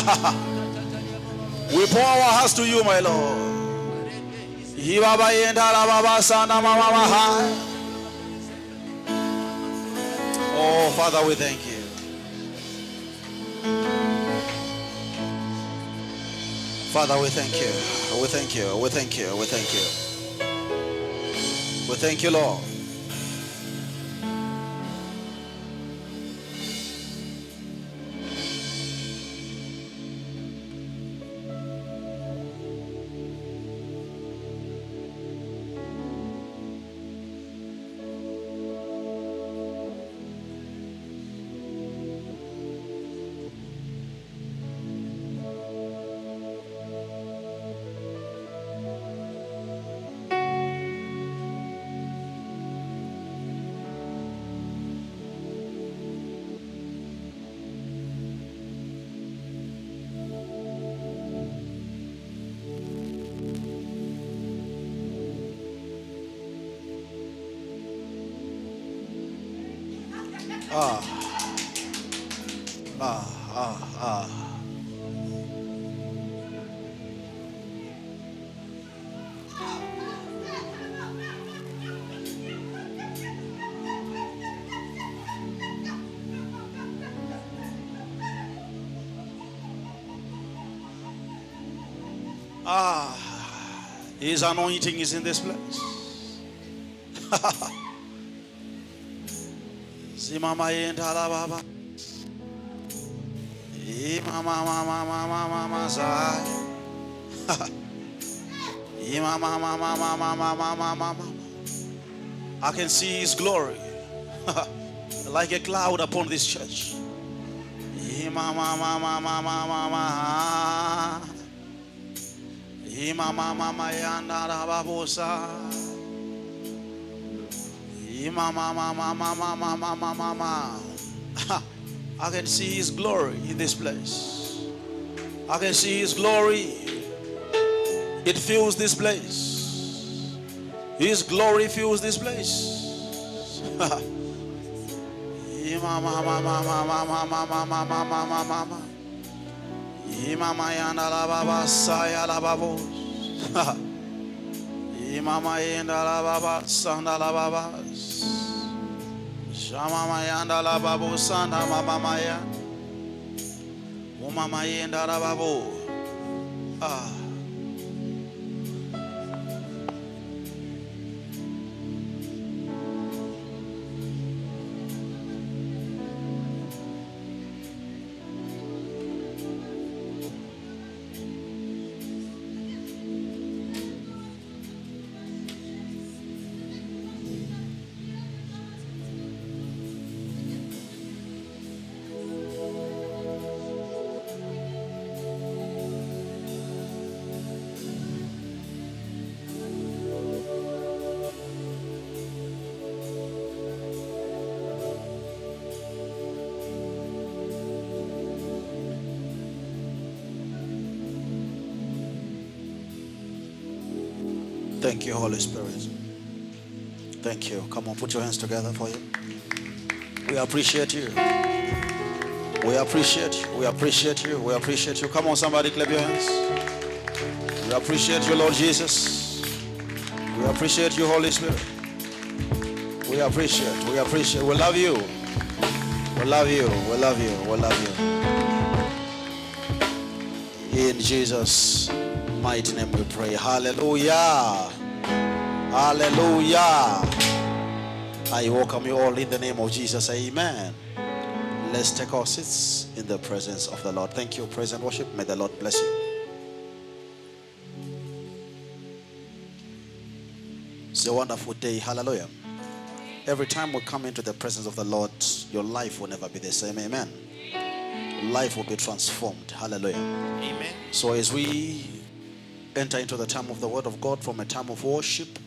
We pour our hearts to you, my Lord. Oh, Father, we thank you. Father, we thank you. We thank you. We thank you. We thank you. We thank you, Lord. His anointing is in this place. Zimama yenda la baba. Imama mama mama mama zai. Imama mama mama mama mama. I can see His glory like a cloud upon this church. Imama mama mama mama. Imama mama yanda la babosa. Imama mama mama mama mama. I can see His glory in this place. I can see His glory. It fills this place. His glory fills this place. Imama mama mama mama mama mama mama. Imama yanda la baba saya la babos. Imama yanda la baba sanda la babas. Shamama yanda la babo sanda mama maya. Umama yanda la babo. Thank you, Holy Spirit. Thank you. Come on, put your hands together for you. We appreciate you. We appreciate you. We appreciate you. We appreciate you. Come on, somebody, clap your hands. We appreciate you, Lord Jesus. We appreciate you, Holy Spirit. We appreciate. We appreciate. We love you. We love you. We love you. We love you. In Jesus' mighty name we pray. Hallelujah. Hallelujah. I welcome you all in the name of Jesus. Amen. Let's take our seats in the presence of the Lord. Thank you, praise and worship. May the Lord bless you. It's a wonderful day. Hallelujah. Every time we come into the presence of the Lord, your life will never be the same. Amen. Life will be transformed. Hallelujah. Amen. So as we enter into the time of the word of God from a time of worship,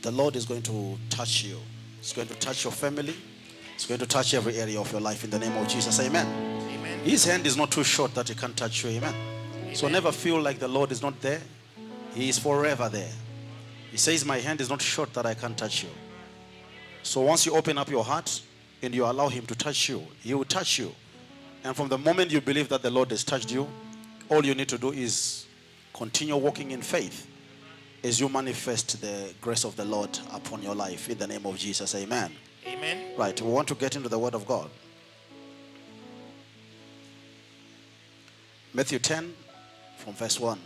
the Lord is going to touch you. It's going to touch your family. It's going to touch every area of your life in the name of Jesus. Amen. Amen. His hand is not too short that He can't touch you. Amen. So never feel like the Lord is not there. He is forever there. He says, my hand is not short that I can't touch you. So once you open up your heart and you allow Him to touch you, He will touch you And from the moment you believe that the Lord has touched you, all you need to do is continue walking in faith as you manifest the grace of the Lord upon your life in the name of Jesus. Amen. Amen. Right, we want to get into the Word of God. Matthew 10 from verse 1.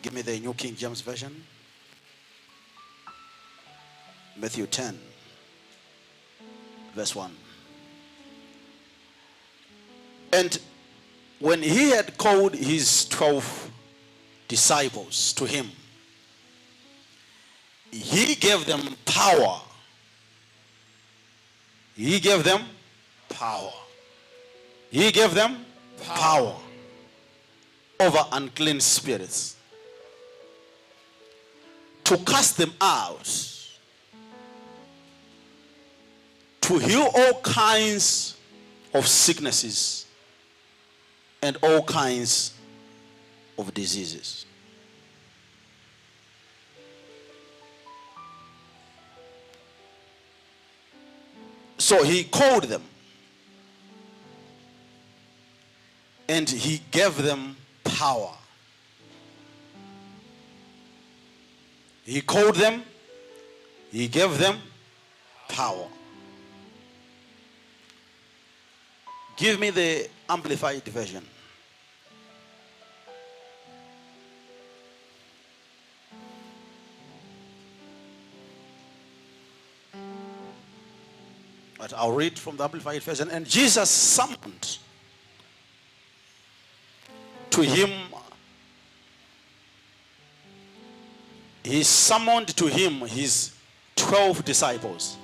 Give me the New King James Version. Matthew 10 verse 1. And when he had called his 12 disciples to him, he gave them power. He gave them power. He gave them power over unclean spirits to cast them out, to heal all kinds of sicknesses and all kinds of diseases. So he called them and he gave them power. He called them, he gave them power. Give me the Amplified Version. But I'll read from the Amplified Version. And Jesus summoned to him, he summoned to him his 12 disciples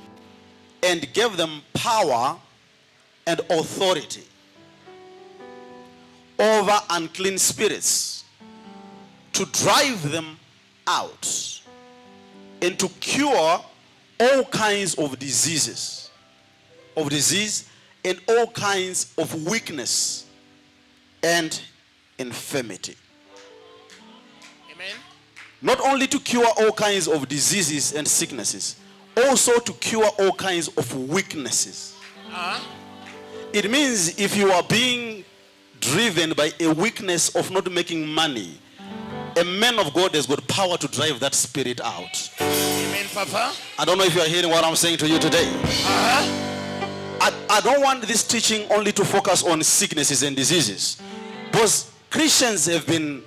and gave them power and authority over unclean spirits to drive them out and to cure all kinds of disease and all kinds of weakness and infirmity. Amen. Not only to cure all kinds of diseases and sicknesses, also to cure all kinds of weaknesses. It means if you are being driven by a weakness of not making money, a man of God has got power to drive that spirit out. Amen, Papa. I don't know if you are hearing what I'm saying to you today. I don't want this teaching only to focus on sicknesses and diseases, because Christians have been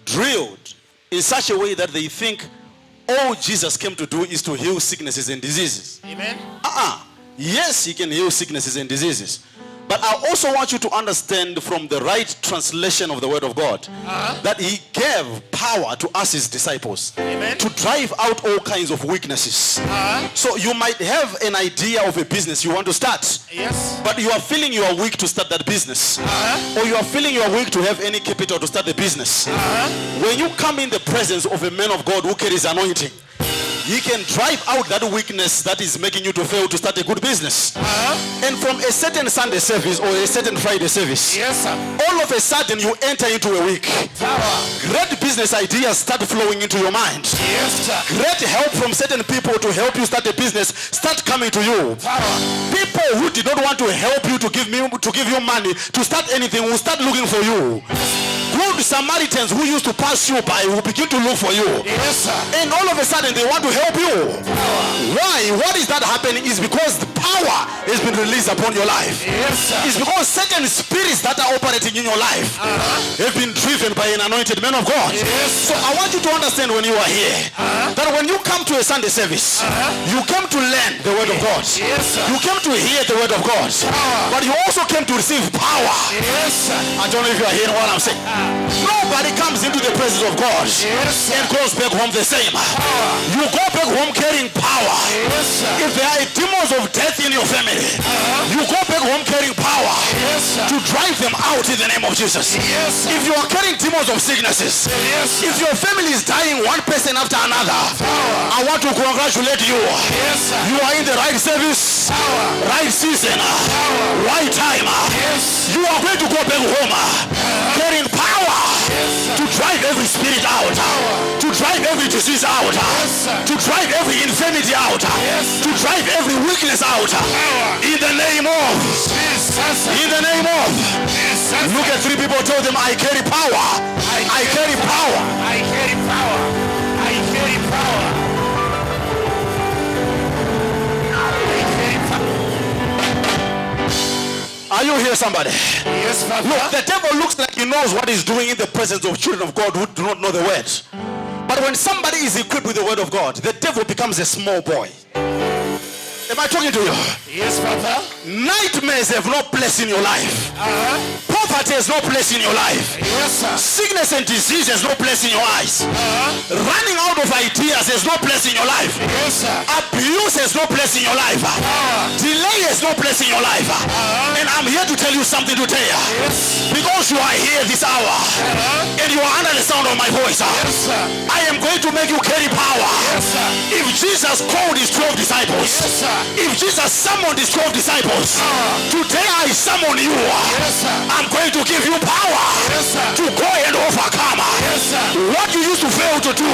drilled in such a way that they think all Jesus came to do is to heal sicknesses and diseases. Amen. Yes, he can heal sicknesses and diseases. But I also want you to understand from the right translation of the word of God that he gave power to us, his disciples, Amen, to drive out all kinds of weaknesses. So you might have an idea of a business you want to start. Yes. But you are feeling you are weak to start that business. Or you are feeling you are weak to have any capital to start the business. When you come in the presence of a man of God who carries anointing, he can drive out that weakness that is making you to fail to start a good business. And from a certain Sunday service or a certain Friday service, Yes, sir. all of a sudden you enter into a week. Great business ideas start flowing into your mind. Yes, sir. Great help from certain people to help you start a business start coming to you. People who did not want to help you to give you money to start anything will start looking for you. Good Samaritans who used to pass you by will begin to look for you. Yes, sir. And all of a sudden they want to help you. Why? What is that happening? Is because the power has been released upon your life. Yes, sir. It's because certain spirits that are operating in your life have been driven by an anointed man of God. Yes. So I want you to understand when you are here that when you come to a Sunday service, you came to learn the word of God. Yes, sir. You came to hear the word of God. But you also came to receive power. Yes, sir. I don't know if you are hearing what I'm saying. Nobody comes into the presence of God Yes, and goes back home the same. You go back home carrying power. Yes, sir. If there are demons of death in your family, you go back home carrying power Yes, sir. to drive them out in the name of Jesus. Yes, sir. If you are carrying demons of sicknesses, Yes, sir. if your family is dying one person after another, I want to congratulate you. Yes, sir. You are in the right service, right season, right time. Yes. You are going to go back home carrying power to drive every spirit out, to drive every disease out, to drive every infirmity out, to drive every weakness out. In the name of Jesus. in the name of look at three people, told them, I carry power. I carry power. I carry power. I carry power. I carry power. Are you here, somebody? Yes, Papa. Look, the devil looks like he knows what he's doing in the presence of children of God who do not know the word. But when somebody is equipped with the word of God, the devil becomes a small boy. Am I talking to you? Yes, Papa. Nightmares have no place in your life. Poverty has no place in your life. Yes, sir. Sickness and disease has no place in your eyes. Running out of ideas has no place in your life. Yes, sir. Abuse has no place in your life. Delay has no place in your life. And I'm here to tell you something today. Yes. Because you are here this hour and you are under the sound of my voice, Yes, sir. I am going to make you carry power. Yes, sir. If Jesus called his 12 disciples, Yes, sir. if Jesus summoned his 12 disciples, today I summon you. Yes, sir. I'm going to give you power Yes, sir. to go and overcome. Yes, sir. What you used to fail to do,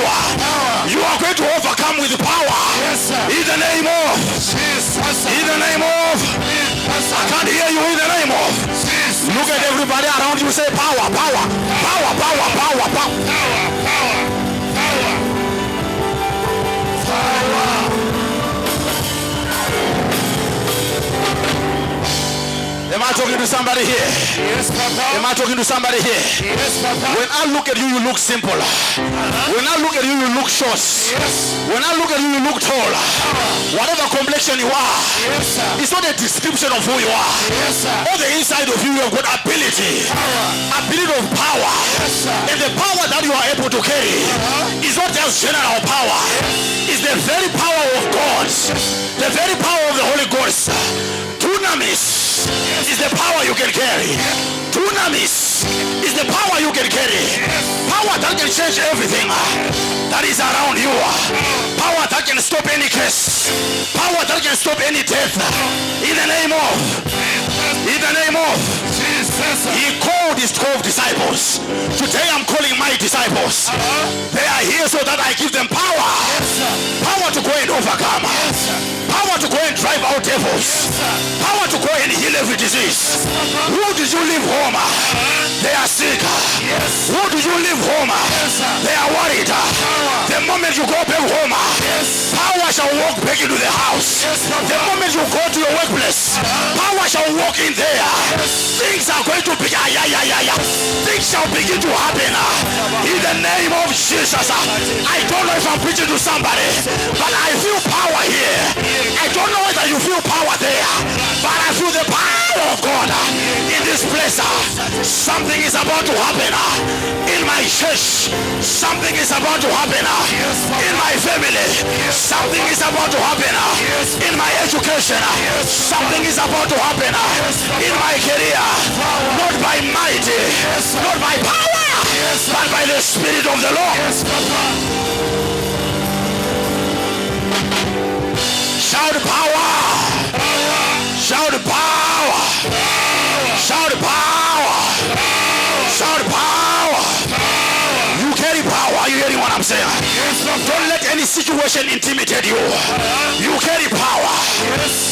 you are going to overcome with power. Yes, sir. In the name of, Jesus. in the name of, Jesus. I can't hear you, in the name of. Jesus. Look at everybody around you, say power, power, power, power, power, power. Power, power, power. Power. Am I talking to somebody here? Yes, Papa. Am I talking to somebody here? Yes, Papa. When I look at you, you look simple. When I look at you, you look short. Yes. When I look at you, you look tall. Whatever complexion you are, Yes, sir. it's not a description of who you are. Yes, sir. On the inside of you, you have got ability. Ability of power. Yes, sir. And the power that you are able to carry is not just general power. It's the very power of God. The very power of the Holy Ghost. Dunamis is the power you can carry. Dunamis is the power you can carry. Power that can change everything that is around you. Power that can stop any curse. Power that can stop any death. In the name of, in the name of, Jesus. he called his 12 disciples. Today I'm calling my disciples. They are here so that I give them power. Power to go and overcome. Power to go and drive out devils. Power to go and heal every disease. Who did you leave home? They are sick. Who did you leave home? They are worried. The moment you go back home, power shall walk back into the house. The moment you go to your workplace, power shall walk in there. Things are going to be, things shall begin to happen. In the name of Jesus. I don't know if I'm preaching to somebody, but I feel power here. I don't know whether you feel power there, but I feel the power of God in this place. Something is about to happen in my church. Something is about to happen in my family. Something is about to happen in my education. Something is about to happen in my career. Not by might, not by power, but by the Spirit of the Lord. Shout power! Shout power! Shout power! Shout power! You carry power. Are you hearing what I'm saying? Don't let any situation intimidate you. You carry power.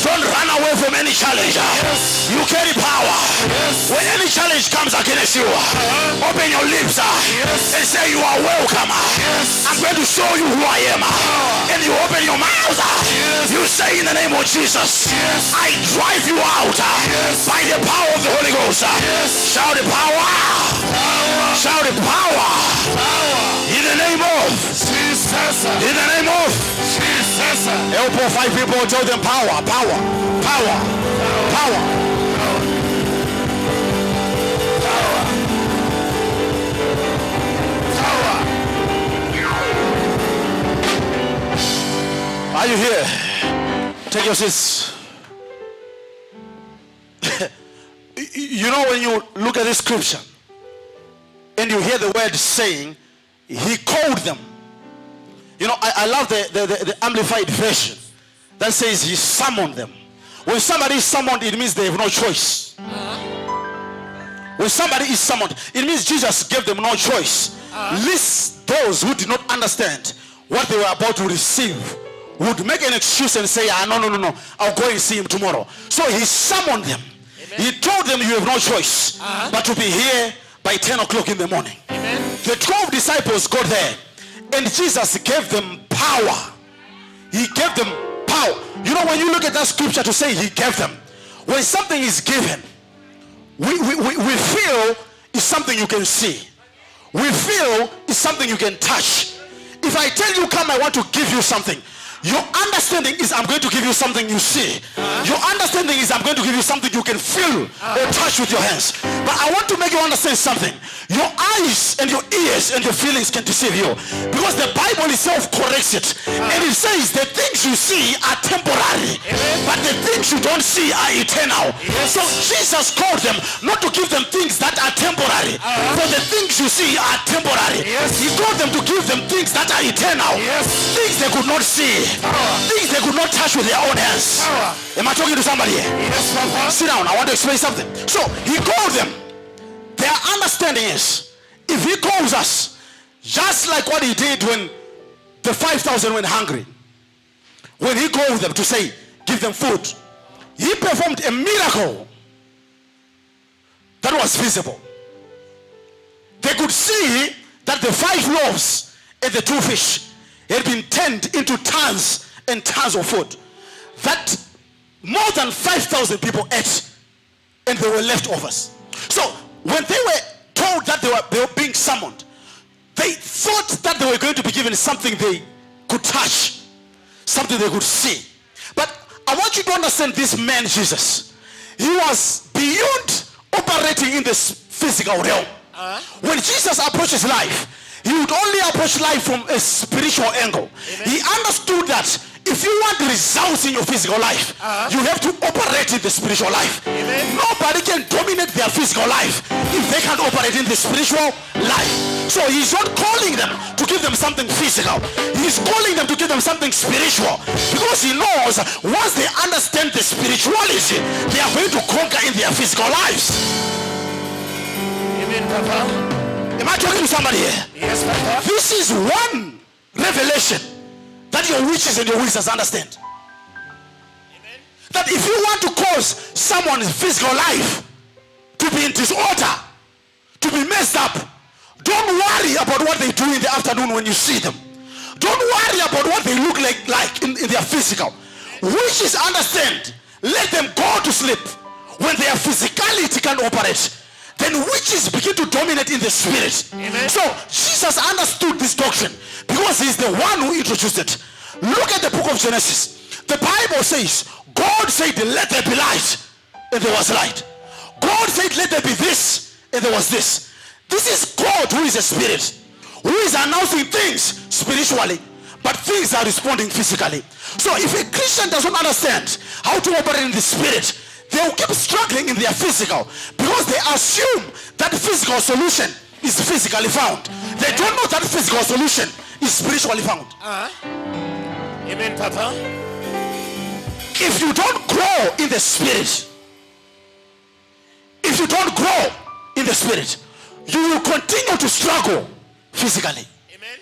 Don't run away from any challenge. You carry power. When any challenge comes against you, open your lips and say you are welcome. I'm going to show you who I am. And you open your mouth. You say in the name of Jesus, I drive you out by the power of the Holy Ghost. Shout the power. Shout the power. In the name of Jesus. In the name of Jesus. Help all 5 people, tell them power, power, power, power. Are you here? Take your seats. You know, when you look at this scripture and you hear the word saying, he called them. You know, I love the amplified version that says he summoned them. When somebody is summoned, it means they have no choice. When somebody is summoned, it means Jesus gave them no choice. lest those who did not understand what they were about to receive would make an excuse and say, no, I'll go and see him tomorrow. So he summoned them. Amen. He told them, you have no choice but to be here by 10 o'clock in the morning. Amen. The 12 disciples got there, and Jesus gave them power. He gave them power. You know, when you look at that scripture to say he gave them, when something is given, we feel it's something you can see. We feel it's something you can touch. If I tell you, come, I want to give you something, your understanding is I'm going to give you something you see. Your understanding is I'm going to give you something you can feel or touch with your hands. But I want to make you understand something. Your eyes and your ears and your feelings can deceive you, because the Bible itself corrects it. And it says the things you see are temporary, but the things you don't see are eternal. So Jesus called them not to give them things that are temporary, for the things you see are temporary. He told them to give them things that are eternal, things they could not see, things they could not touch with their own hands. Am I talking to somebody here? Yes, Papa. Sit down, I want to explain something. So he called them. Their understanding is, if he calls us, just like what he did when the 5,000 went hungry, when he called them to say, give them food, he performed a miracle that was visible. They could see that the 5 loaves and the 2 fish had been turned into tons and tons of food. That more than 5,000 people ate, and there were leftovers. So when they were told that they were being summoned, they thought that they were going to be given something they could touch, something they could see. But I want you to understand this man Jesus. He was beyond operating in this physical realm. When Jesus approaches life, he would only approach life from a spiritual angle. Amen. He understood that if you want results in your physical life, you have to operate in the spiritual life. Amen. Nobody can dominate their physical life if they can't operate in the spiritual life. So he's not calling them to give them something physical. He's calling them to give them something spiritual, because he knows once they understand the spirituality, they are going to conquer in their physical lives. Amen, Papa. Am I talking to somebody here? Yes, Papa. This is one revelation that your witches and your wizards understand. Amen. That if you want to cause someone's physical life to be in disorder, to be messed up, don't worry about what they do in the afternoon when you see them. Don't worry about what they look like in their physical. Witches understand. Let them go to sleep. When their physicality can operate, then witches begin to dominate in the spirit. Amen. So Jesus understood this doctrine because he's the one who introduced it. Look at the book of Genesis. The Bible says, God said, let there be light, and there was light. God said, let there be this, and there was this. This is God who is a spirit, who is announcing things spiritually, but things are responding physically. So if a Christian doesn't understand how to operate in the spirit, they will keep struggling in their physical, because they assume that physical solution is physically found. They don't know that physical solution is spiritually found. Amen, Papa. If you don't grow in the spirit, if you don't grow in the spirit, you will continue to struggle physically. Amen.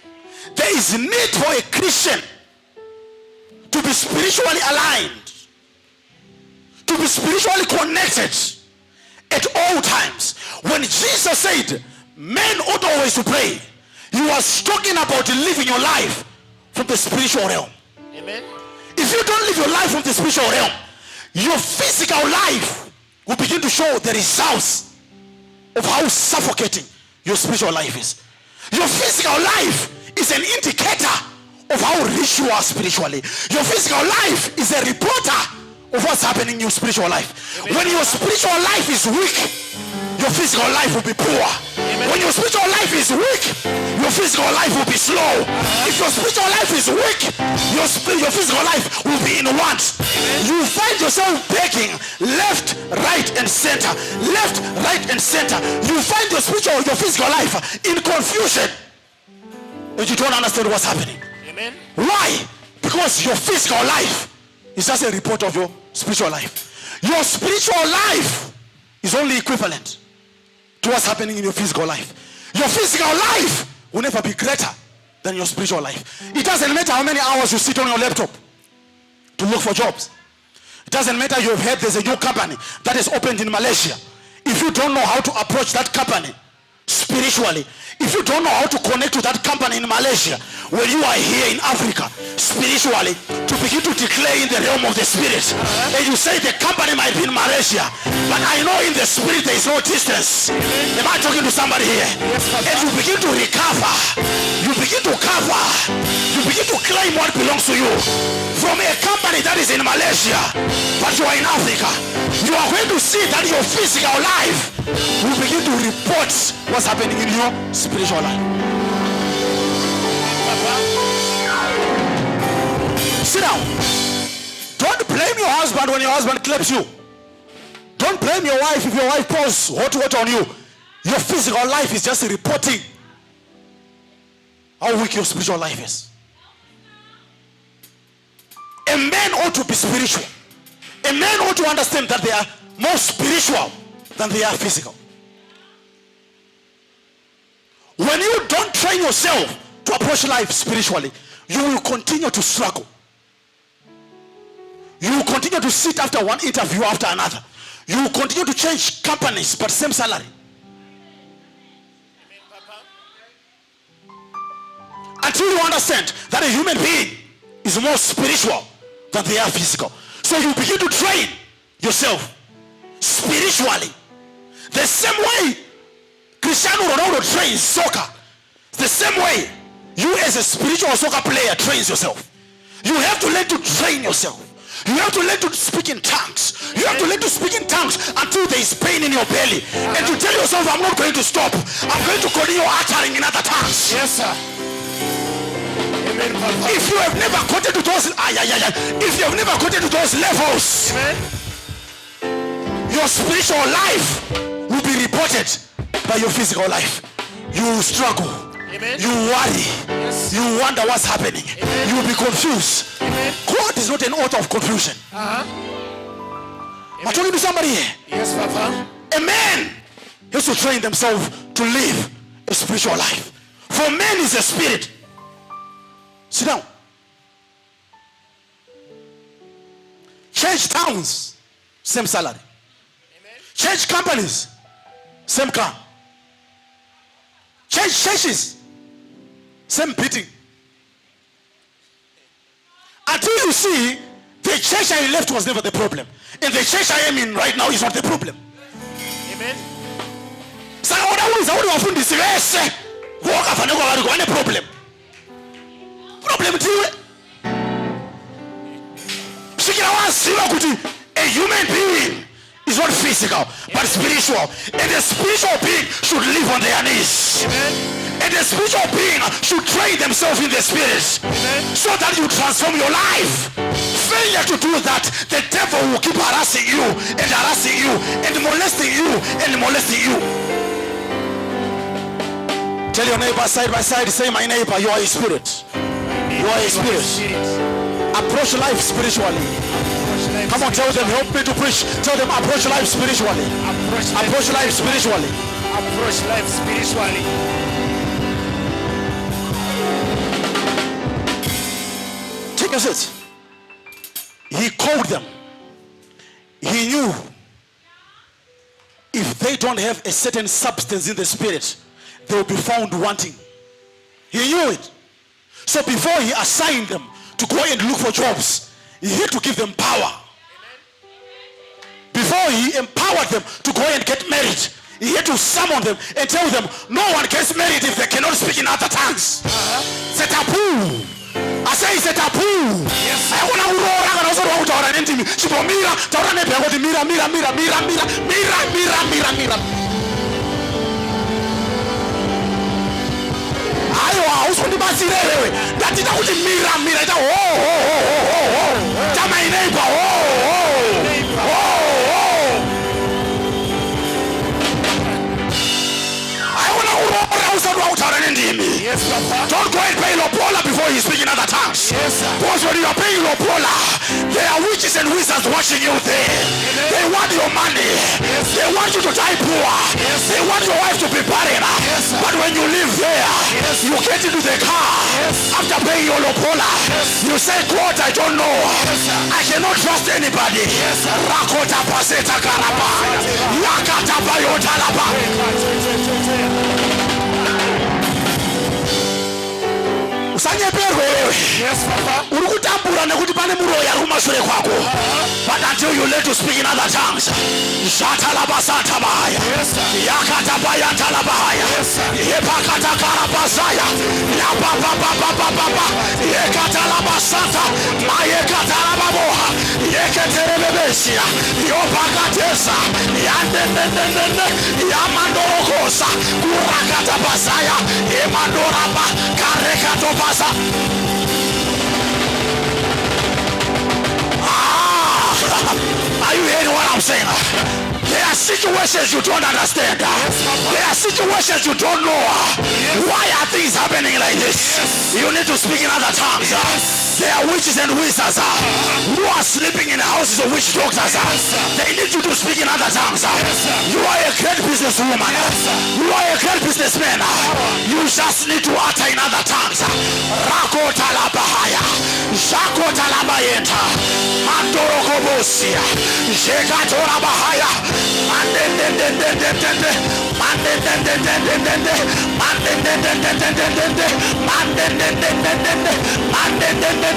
There is need for a Christian to be spiritually aligned, to be spiritually connected at all times. When Jesus said men ought always to pray, he was talking about living your life from the spiritual realm. Amen. If you don't live your life from the spiritual realm, your physical life will begin to show the results of how suffocating your spiritual life is. Your physical life is an indicator of how rich you are spiritually. Your physical life is a reporter of what's happening in your spiritual life. Amen. When your spiritual life is weak, your physical life will be poor. Amen. When your spiritual life is weak, your physical life will be slow. If your spiritual life is weak, your physical life will be in want. You find yourself begging left, right, and center. Left, right, and center. You find your physical life in confusion, and you don't understand what's happening. Amen. Why? Because your physical life is just a report of your spiritual life. Your spiritual life is only equivalent to what's happening in your physical life. Your physical life will never be greater than your spiritual life. It doesn't matter how many hours you sit on your laptop to look for jobs. It doesn't matter you have heard there's a new company that is opened in Malaysia. If you don't know how to approach that company spiritually, if you don't know how to connect to that company in Malaysia, when you are here in Africa, spiritually, to begin to declare in the realm of the spirit, and you say the company might be in Malaysia, but I know in the spirit there is no distance. Am I talking to somebody here? And you begin to recover, you begin to cover, you begin to claim what belongs to you from a company that is in Malaysia, but you are in Africa. You are going to see that your physical life will begin to report what's happening in your spiritual life. Sit down. Don't blame your husband when your husband claps you. Don't blame your wife if your wife pours hot on you. Your physical life is just reporting how weak your spiritual life is. A man ought to be spiritual. A man ought to understand that they are more spiritual than they are physical. When you don't train yourself to approach life spiritually, you will continue to struggle. You will continue to sit after one interview after another. You will continue to change companies but same salary. Until you understand that a human being is more spiritual than they are physical. So you begin to train yourself spiritually. The same way Cristiano Ronaldo trains soccer, the same way you as a spiritual soccer player trains yourself. You have to learn to train yourself. You have to learn to speak in tongues. You have to learn to speak in tongues until there is pain in your belly. And to tell yourself, I'm not going to stop. I'm going to continue uttering in other tongues. Yes, sir. Amen, Papa. If you have never gotten to those, if you have never gotten to those levels, Amen. your spiritual life will be reported by your physical life. You will struggle. Amen. You worry. Yes. You wonder what's happening. Amen. You will be confused. Amen. God is not an author of confusion. I'm talking to somebody here. Yes, Papa. A man has to train themselves to live a spiritual life. For man is a spirit. Sit down. Change towns, same salary. Amen. Change companies, same car. Change churches, same beating. Until you see the church I left was never the problem, and the church I am in right now is not the problem. Amen. Saka udawuza uri wafundisi vese vokafanekwa vari kuva neproblem. Problem ndiwe. Kusvikira waziva kuti a human being is not physical but spiritual, and the spiritual being should live on their knees. Amen. And the spiritual being should train themselves in the spirit, so that you transform your life. Failure to do that, the devil will keep harassing you and harassing you and molesting you and molesting you. Tell your neighbor side by side, say, my neighbor, you are a spirit. You are a spirit. Approach life spiritually. Come on, tell them, help me to preach. Tell them, approach life spiritually. Approach life spiritually. Approach life spiritually. Take a seat. He called them. He knew if they don't have a certain substance in the spirit, they will be found wanting. He knew it. So before he assigned them to go and look for jobs, he had to give them power. Before he empowered them to go and get married, he had to summon them and tell them, no one gets married if they cannot speak in other tongues. It's a taboo. I say it's a taboo. Yes. I want to roar and also want to talk to me. She go mira, talk to me. I go to mira. Ayo, also the basire. That is how the mira. Oh. Tell my neighbor. Yes, Papa. Don't go and pay lobola before know you speak in other tongues. Yes, sir. Because when you are paying lobola, there are witches and wizards watching you there. They want your money. They want you to die poor. They want your wife to be barren. But when you live there, you get into the car after paying your lobola. You say, God, I don't know. I cannot trust anybody. Rakota paseta karaba. Yakata bayota laba. Usanyeperwe wewe. Yes, Papa. Urukutambura nekuti pane muroya rumashure kwako. But until you learn to speak in other tongues. Shatalabasata bahaya. Yakatabaya talabahaya. Yepakatakarabasaya. Yapapapapapapa. Yekatalabasata. Mayekatalababoha. Yeketerebebesia. Yopakatesa. Yandendendende. Yamandorokosa. Kurakatabasaya. Yemandoraba. Karekatobasa. Are you hearing what I'm saying? There are situations you don't understand. There are situations you don't know. Why are things happening like this? You need to speak in other tongues. There are witches and wizards who are sleeping in the houses of witch doctors. They need you to speak in other tongues. You are a great businesswoman. You are a great businessman. You just need to utter in other tongues. Rakota la bahaya. Shakota la bayenta. Mandoro kobosia. Shekatora bahaya. Mandendendendendende. Mandendendendendende. Mandendendendendende. Mandendendendende. Mandendendendende.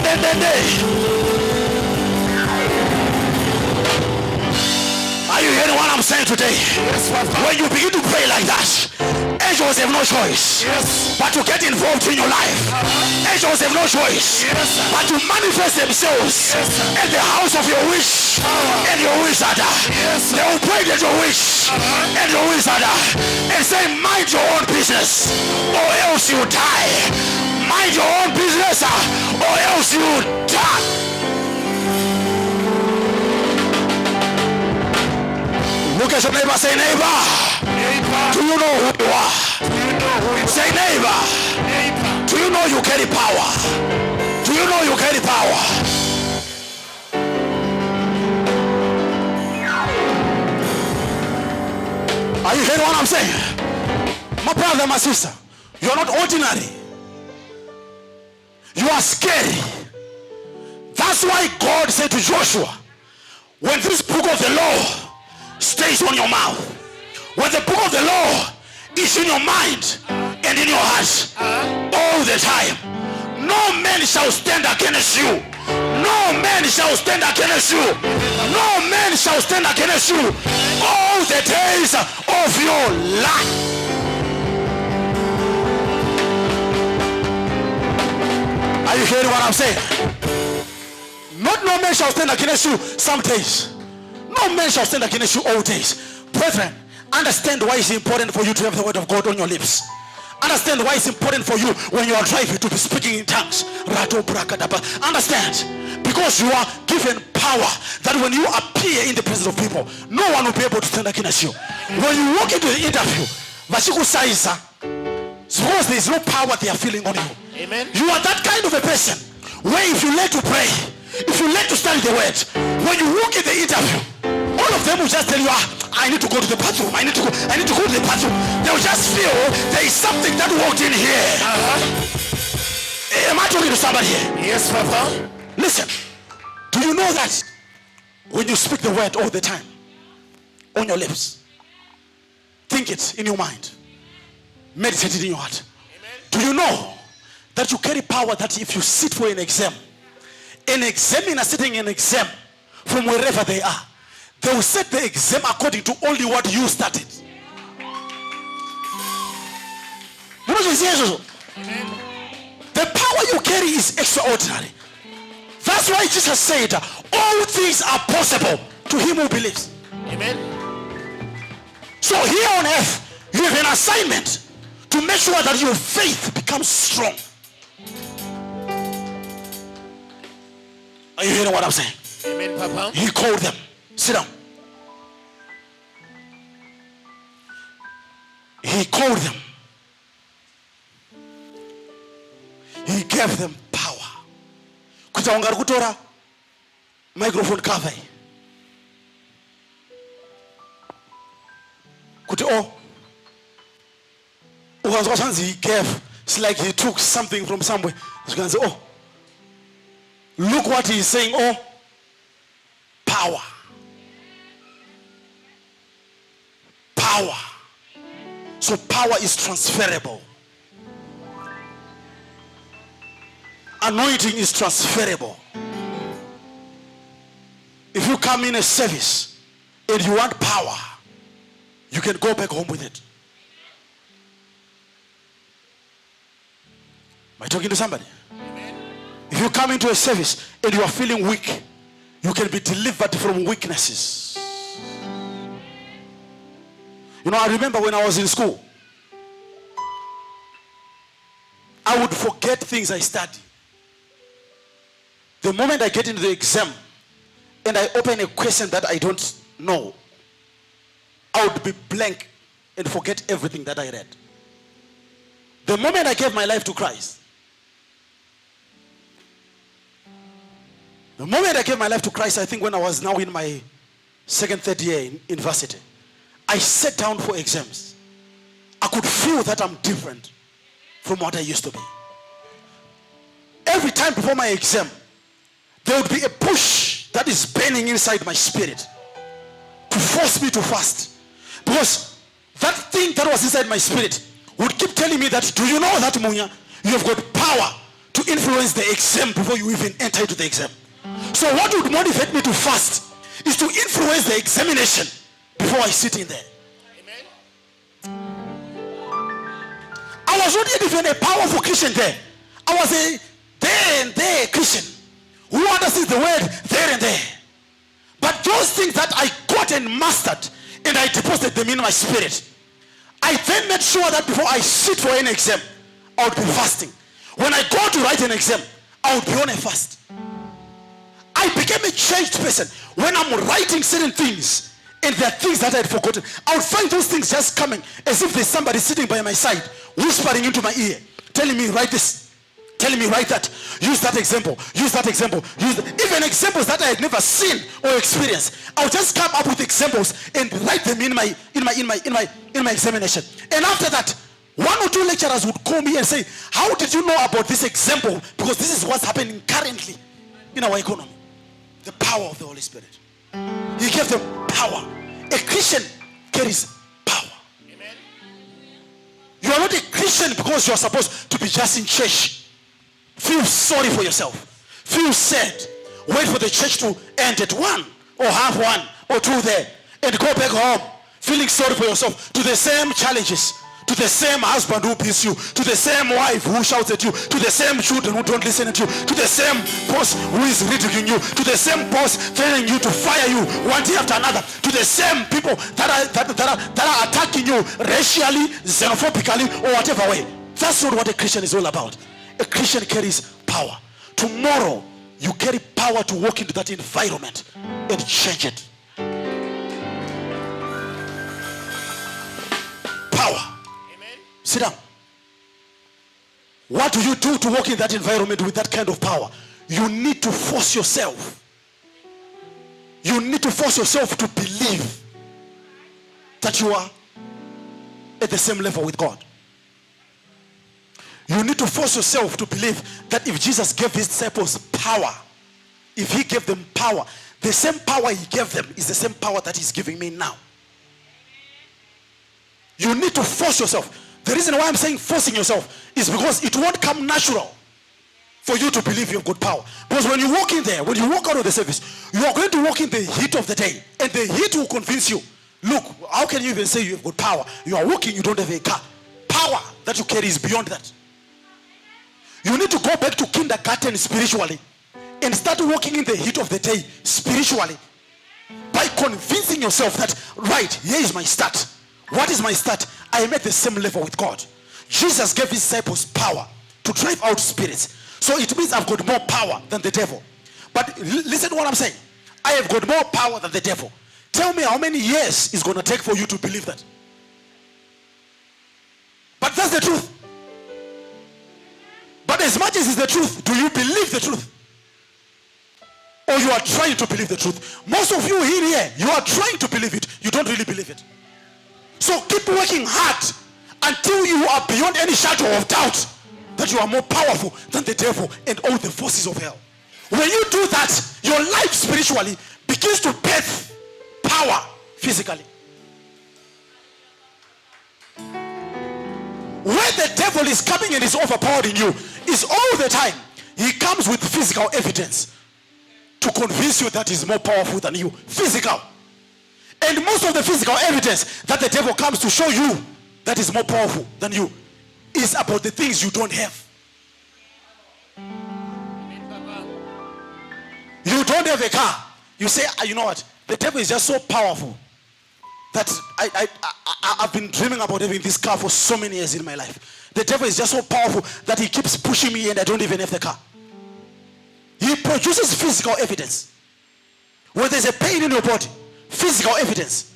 Are you hearing what I'm saying today? Yes, Papa. When you begin to pray like that, angels have no choice but to get involved in your life. Angels have no choice but to manifest themselves at the house of your witch and your wizard. They will pray at your witch and your wizard and say, mind your own business or else you die. Mind your own business or else you die. Look at your neighbor, say, neighbor, do you know who you are? Say, neighbor, do you know you carry power? Do you know you carry power? Are you hearing what I'm saying? My brother, my sister, you are not ordinary. You are scary. That's why God said to Joshua, when this book of the law stays on your mouth, when the book of the law is in your mind and in your heart all the time, no man shall stand against you. No man shall stand against you. No man shall stand against you all the days of your life. Are you hearing what I'm saying? Not no man shall stand against you some days. No man shall stand against you all days. Brethren, understand why it's important for you to have the word of God on your lips. Understand why it's important for you when you are driving to be speaking in tongues. Understand, because you are given power that when you appear in the presence of people, no one will be able to stand against you. When you walk into the interview, suppose there is no power they are feeling on you. Amen. You are that kind of a person where if you learn to pray, if you learn to study the word, when you walk in the interview, all of them will just tell you, I need to go to the bathroom. I need to go to the bathroom. They will just feel there is something that walked in here. Am I talking to somebody here? Yes, Papa. Listen, do you know that when you speak the word all the time on your lips, think it in your mind, meditate it in your heart. Amen. Do you know that you carry power that if you sit for an examiner sitting in an exam from wherever they are, they will set the exam according to only what you started. Amen. The power you carry is extraordinary. That's why Jesus said, all things are possible to him who believes. Amen. So here on earth, you have an assignment to make sure that your faith becomes strong. Are you hearing what I'm saying? Amen, Papa. He called them. Sit down. He called them. He gave gave them power. Kuta wangari kutora microphone cover. Kuti he gave. It's like he took something from somewhere. You can say, look what he's saying. Power. Power. So power is transferable. Anointing is transferable. If you come in a service and you want power, you can go back home with it. Am I talking to somebody? Amen. If you come into a service and you are feeling weak, you can be delivered from weaknesses. You know, I remember when I was in school, I would forget things I studied. The moment I get into the exam and I open a question that I don't know, I would be blank and forget everything that I read. The moment I gave my life to Christ, I think when I was now in my second, third year in university, I sat down for exams. I could feel that I'm different from what I used to be. Every time before my exam, there would be a push that is burning inside my spirit to force me to fast. Because that thing that was inside my spirit would keep telling me that, do you know that, Munya, you have got power to influence the exam before you even enter into the exam. So what would motivate me to fast is to influence the examination before I sit in there. Amen. I was not even a powerful Christian there. I was a there and there Christian who understands the word there and there. But those things that I got and mastered and I deposited them in my spirit, I then made sure that before I sit for an exam, I would be fasting. When I go to write an exam, I would be on a fast. I became a changed person. When I'm writing certain things and there are things that I had forgotten, I would find those things just coming as if there's somebody sitting by my side whispering into my ear, telling me write this, telling me write that, use that example, use that example, even examples that I had never seen or experienced. I would just come up with examples and write them in my examination. And after that, one or two lecturers would call me and say, how did you know about this example? Because this is what's happening currently in our economy. The power of the Holy Spirit. He gave them power. A Christian carries power. Amen. You are not a Christian because you are supposed to be just in church. Feel sorry for yourself. Feel sad. Wait for the church to end at 1 or half 1 or 2 there and go back home feeling sorry for yourself to the same challenges, to the same husband who beats you, to the same wife who shouts at you, to the same children who don't listen to you, to the same boss who is ridiculing you, to the same boss telling you to fire you one day after another, to the same people that are attacking you racially, xenophobically, or whatever way. That's not what a Christian is all about. A Christian carries power. Tomorrow, you carry power to walk into that environment and change it. Power. Sit down. What do you do to walk in that environment with that kind of power? You need to force yourself. You need to force yourself to believe that you are at the same level with God. You need to force yourself to believe that if Jesus gave his disciples power, if he gave them power, the same power he gave them is the same power that he's giving me now. You need to force yourself. The reason why I'm saying forcing yourself is because it won't come natural for you to believe you've got power. Because when you walk in there, when you walk out of the service, you are going to walk in the heat of the day. And the heat will convince you. Look, how can you even say you have got power? You are walking, you don't have a car. Power that you carry is beyond that. You need to go back to kindergarten spiritually and start walking in the heat of the day spiritually by convincing yourself that, right, here is my start. What is my start? I am at the same level with God. Jesus gave his disciples power to drive out spirits. So it means I've got more power than the devil. But listen to what I'm saying. I have got more power than the devil. Tell me how many years it's going to take for you to believe that. But that's the truth. But as much as it's the truth, do you believe the truth? Or you are trying to believe the truth? Most of you here, you are trying to believe it. You don't really believe it. So keep working hard until you are beyond any shadow of doubt that you are more powerful than the devil and all the forces of hell. When you do that, your life spiritually begins to birth power physically. Where the devil is coming and is overpowering you is all the time he comes with physical evidence to convince you that he's more powerful than you. Physical. And most of the physical evidence that the devil comes to show you that is more powerful than you is about the things you don't have. You don't have a car. You say, you know what? The devil is just so powerful that I've been dreaming about having this car for so many years in my life. The devil is just so powerful that he keeps pushing me and I don't even have the car. He produces physical evidence. When there's a pain in your body, physical evidence.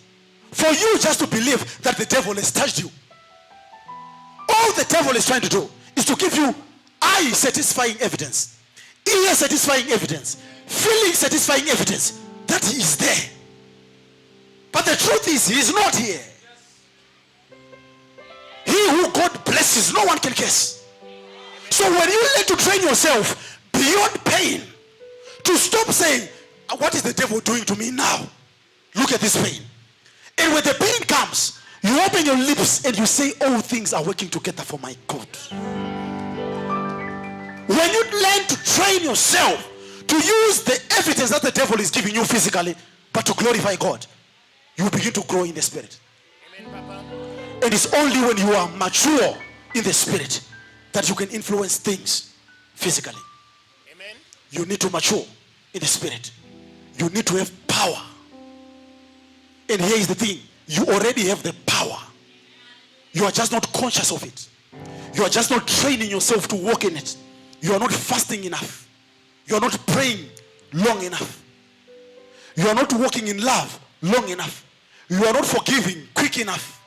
For you just to believe that the devil has touched you. All the devil is trying to do is to give you eye satisfying evidence, ear satisfying evidence, feeling satisfying evidence that he is there. But the truth is, he is not here. He who God blesses, no one can curse. So when you learn to train yourself beyond pain, to stop saying, what is the devil doing to me now? Look at this pain. And when the pain comes, you open your lips and you say, all things are working together for my good. When you learn to train yourself to use the evidence that the devil is giving you physically, but to glorify God, you begin to grow in the spirit. Amen, Papa. And it's only when you are mature in the spirit that you can influence things physically. Amen. You need to mature in the spirit. You need to have power. And here is the thing. You already have the power. You are just not conscious of it. You are just not training yourself to walk in it. You are not fasting enough. You are not praying long enough. You are not walking in love long enough. You are not forgiving quick enough.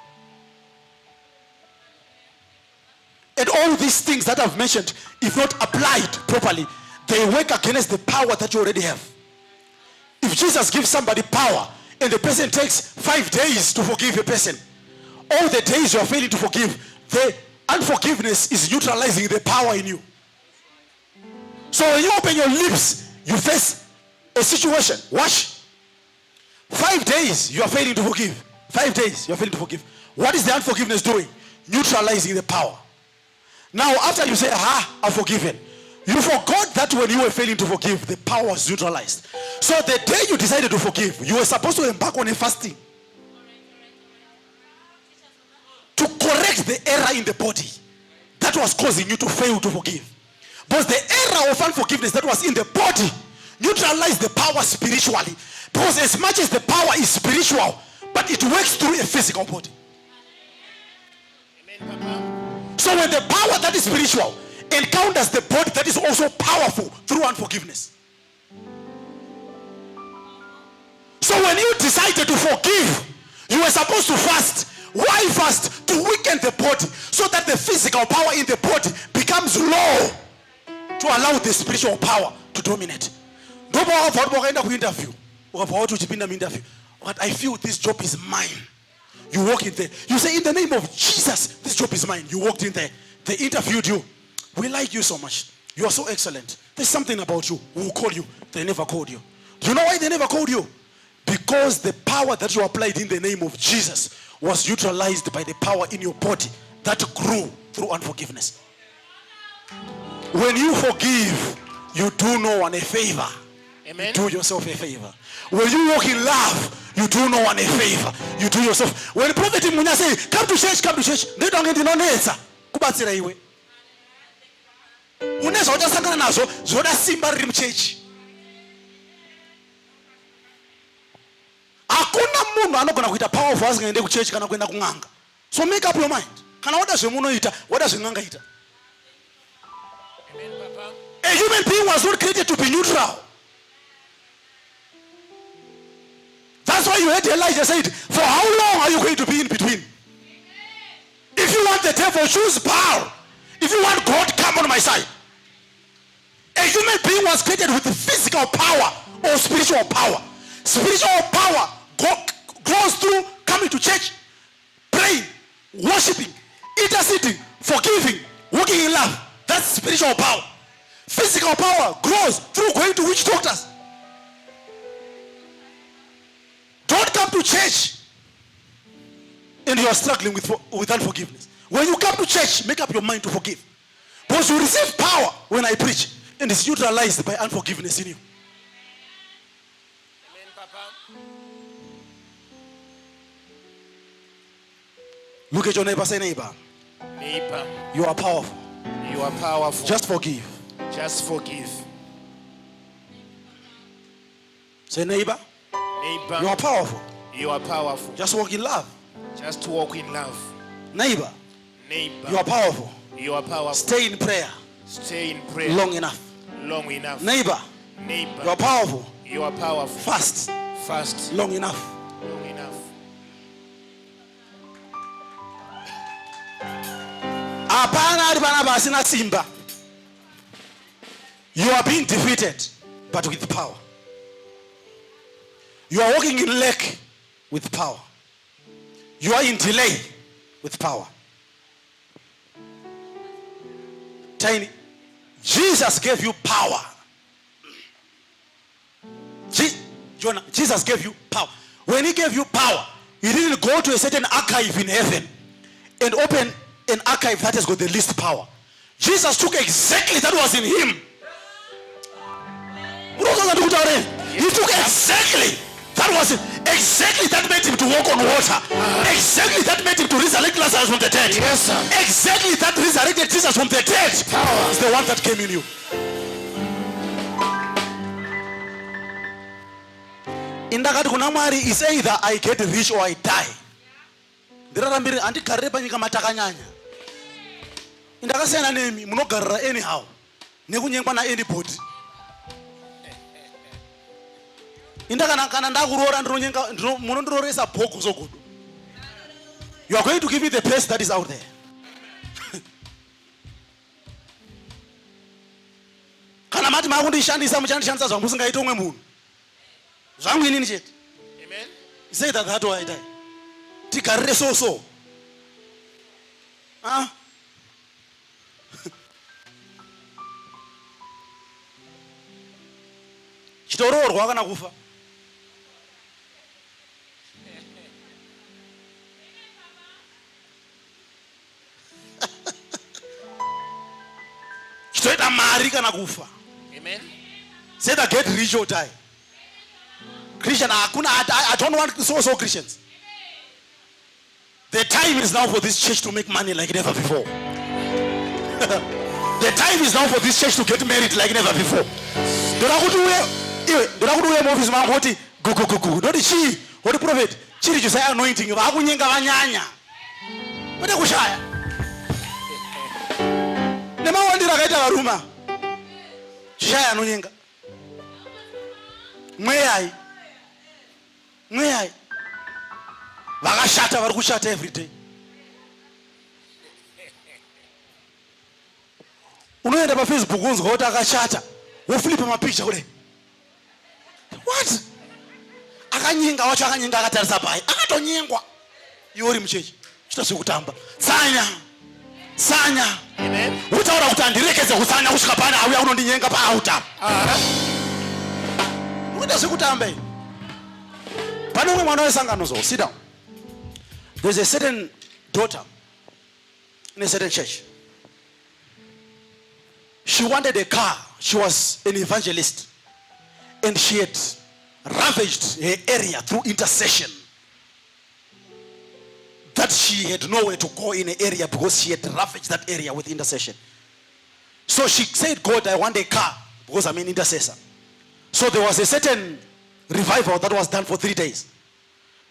And all these things that I've mentioned, if not applied properly, they work against the power that you already have. If Jesus gives somebody power and the person takes 5 days to forgive a person, all the days you are failing to forgive, the unforgiveness is neutralizing the power in you. So when you open your lips, you face a situation. Watch. 5 days you are failing to forgive. 5 days you are failing to forgive. What is the unforgiveness doing? Neutralizing the power. Now after you say, I've forgiven, you forgot that when you were failing to forgive, the power was neutralized. So the day you decided to forgive, you were supposed to embark on a fasting to correct the error in the body that was causing you to fail to forgive. But the error of unforgiveness that was in the body neutralized the power spiritually. Because as much as the power is spiritual, but it works through a physical body. Amen, Papa. So when the power that is spiritual encounters the body that is also powerful through unforgiveness. So when you decided to forgive, you were supposed to fast. Why fast? To weaken the body so that the physical power in the body becomes low to allow the spiritual power to dominate. But I feel this job is mine. You walk in there. You say, in the name of Jesus, this job is mine. You walked in there. They interviewed you. We like you so much. You are so excellent. There's something about you. We will call you. They never called you. Do you know why they never called you? Because the power that you applied in the name of Jesus was neutralized by the power in your body that grew through unforgiveness. When you forgive, you do no one a favor. Amen. You do yourself a favor. When you walk in love, you do no one a favor. You do yourself. When the prophet Munya say, come to church, they don't get no answer. Kubatsira iwe. Unaweza utasangana nazo zoda simba rim church. Hakuna munhu anogona kuita powerful asingaende ku church kana kuenda kunganga. So make up your mind. Kana wada zvemunoita, wada zvenganga ita. Amen, Papa. A human being was not created to be neutral. That's why you heard Elijah said, for how long are you going to be in between? If you want the devil, choose Baal. If you want God, come on my side. human being was created with physical power or spiritual power. Spiritual power grows through coming to church, praying, worshiping, interceding, forgiving, walking in love. That's spiritual power. Physical power grows through going to witch doctors. Don't come to church and you are struggling with unforgiveness. When you come to church, make up your mind to forgive. Because you receive power when I preach, and it's neutralized by unforgiveness in you. Amen, Papa. Look at your neighbor, say neighbor. Neighbor, You are powerful. you are powerful. Just forgive. Just forgive. Say neighbor, Neighbor, you are powerful. you are powerful. Just walk in love. Just walk in love. Neighbor, Neighbor, you are powerful. you are powerful. Stay in prayer Stay in prayer long enough. long enough. Neighbor, Neighbor, you are powerful. you are powerful. Fast Fast long enough. long enough. Apana ari vana vasina simba. You are being defeated, but with power. You are walking in lack with power. You are in delay with power. Tiny, Jesus gave you power. Jonah, Jesus gave you power. When he gave you power, he didn't go to a certain archive in heaven and open an archive that has got the least power. Jesus took exactly that was in him. He took exactly that was it. Exactly that made him to walk on water. Exactly that made him to resurrect Lazarus from the dead. Yes, sir. Exactly that resurrected Jesus from the dead. Power. Is the one that came in you. Indakati kuna Mwari is either I get rich or I die. Ndirarambiri andigarire panyika matakanyanya. Indakasiyana nemi munogarira anyhow. Nekunyengwa na anybody. Indakana kana ndakurora ndinonyenga munondororesa bhoko zogudu. You are going to give me the best that is out there. Kana mati makundishandisa muchandishandisa zvamusingaita umwe munhu. Zvangu inini chete. Amen. Say that way I die. Tigarire so. Ah. Chitoroorwa kana kufa. Chitoita mari kana kufa. Amen. Say that get rich or die. Christian, I don't want so Christians. The time is now for this church to make money like never before. The time is now for this church to get married like never before. Don't she? What the prophet? Chiri to say anointing. Vakunyenga vanyanya. What the kushaya? Nema wandira kaita varuma. Shaya anonyenga. Mweyai. Mweyai. Vakashata vari kushata every day. Unoenda pa Facebook unzwa kuti akashata. Woflipa mapicha kule. What? Akanyenga wacho akanyenga akatarisa pai. Akatonyengwa. Yori mchechi. Chita sikutamba. Sanya. Amen. Utaura kuti andirekeze kusanya kusvika pana auya unondinyenga pa auta. Unoita sikutamba. Pane umwe mwana wesangano zo. Sit down. There's a certain daughter in a certain church. She wanted a car. She was an evangelist. And she had ravaged her area through intercession. That she had nowhere to go in an area because she had ravaged that area with intercession. So she said, God, I want a car because I'm an intercessor. So there was a certain revival that was done for 3 days.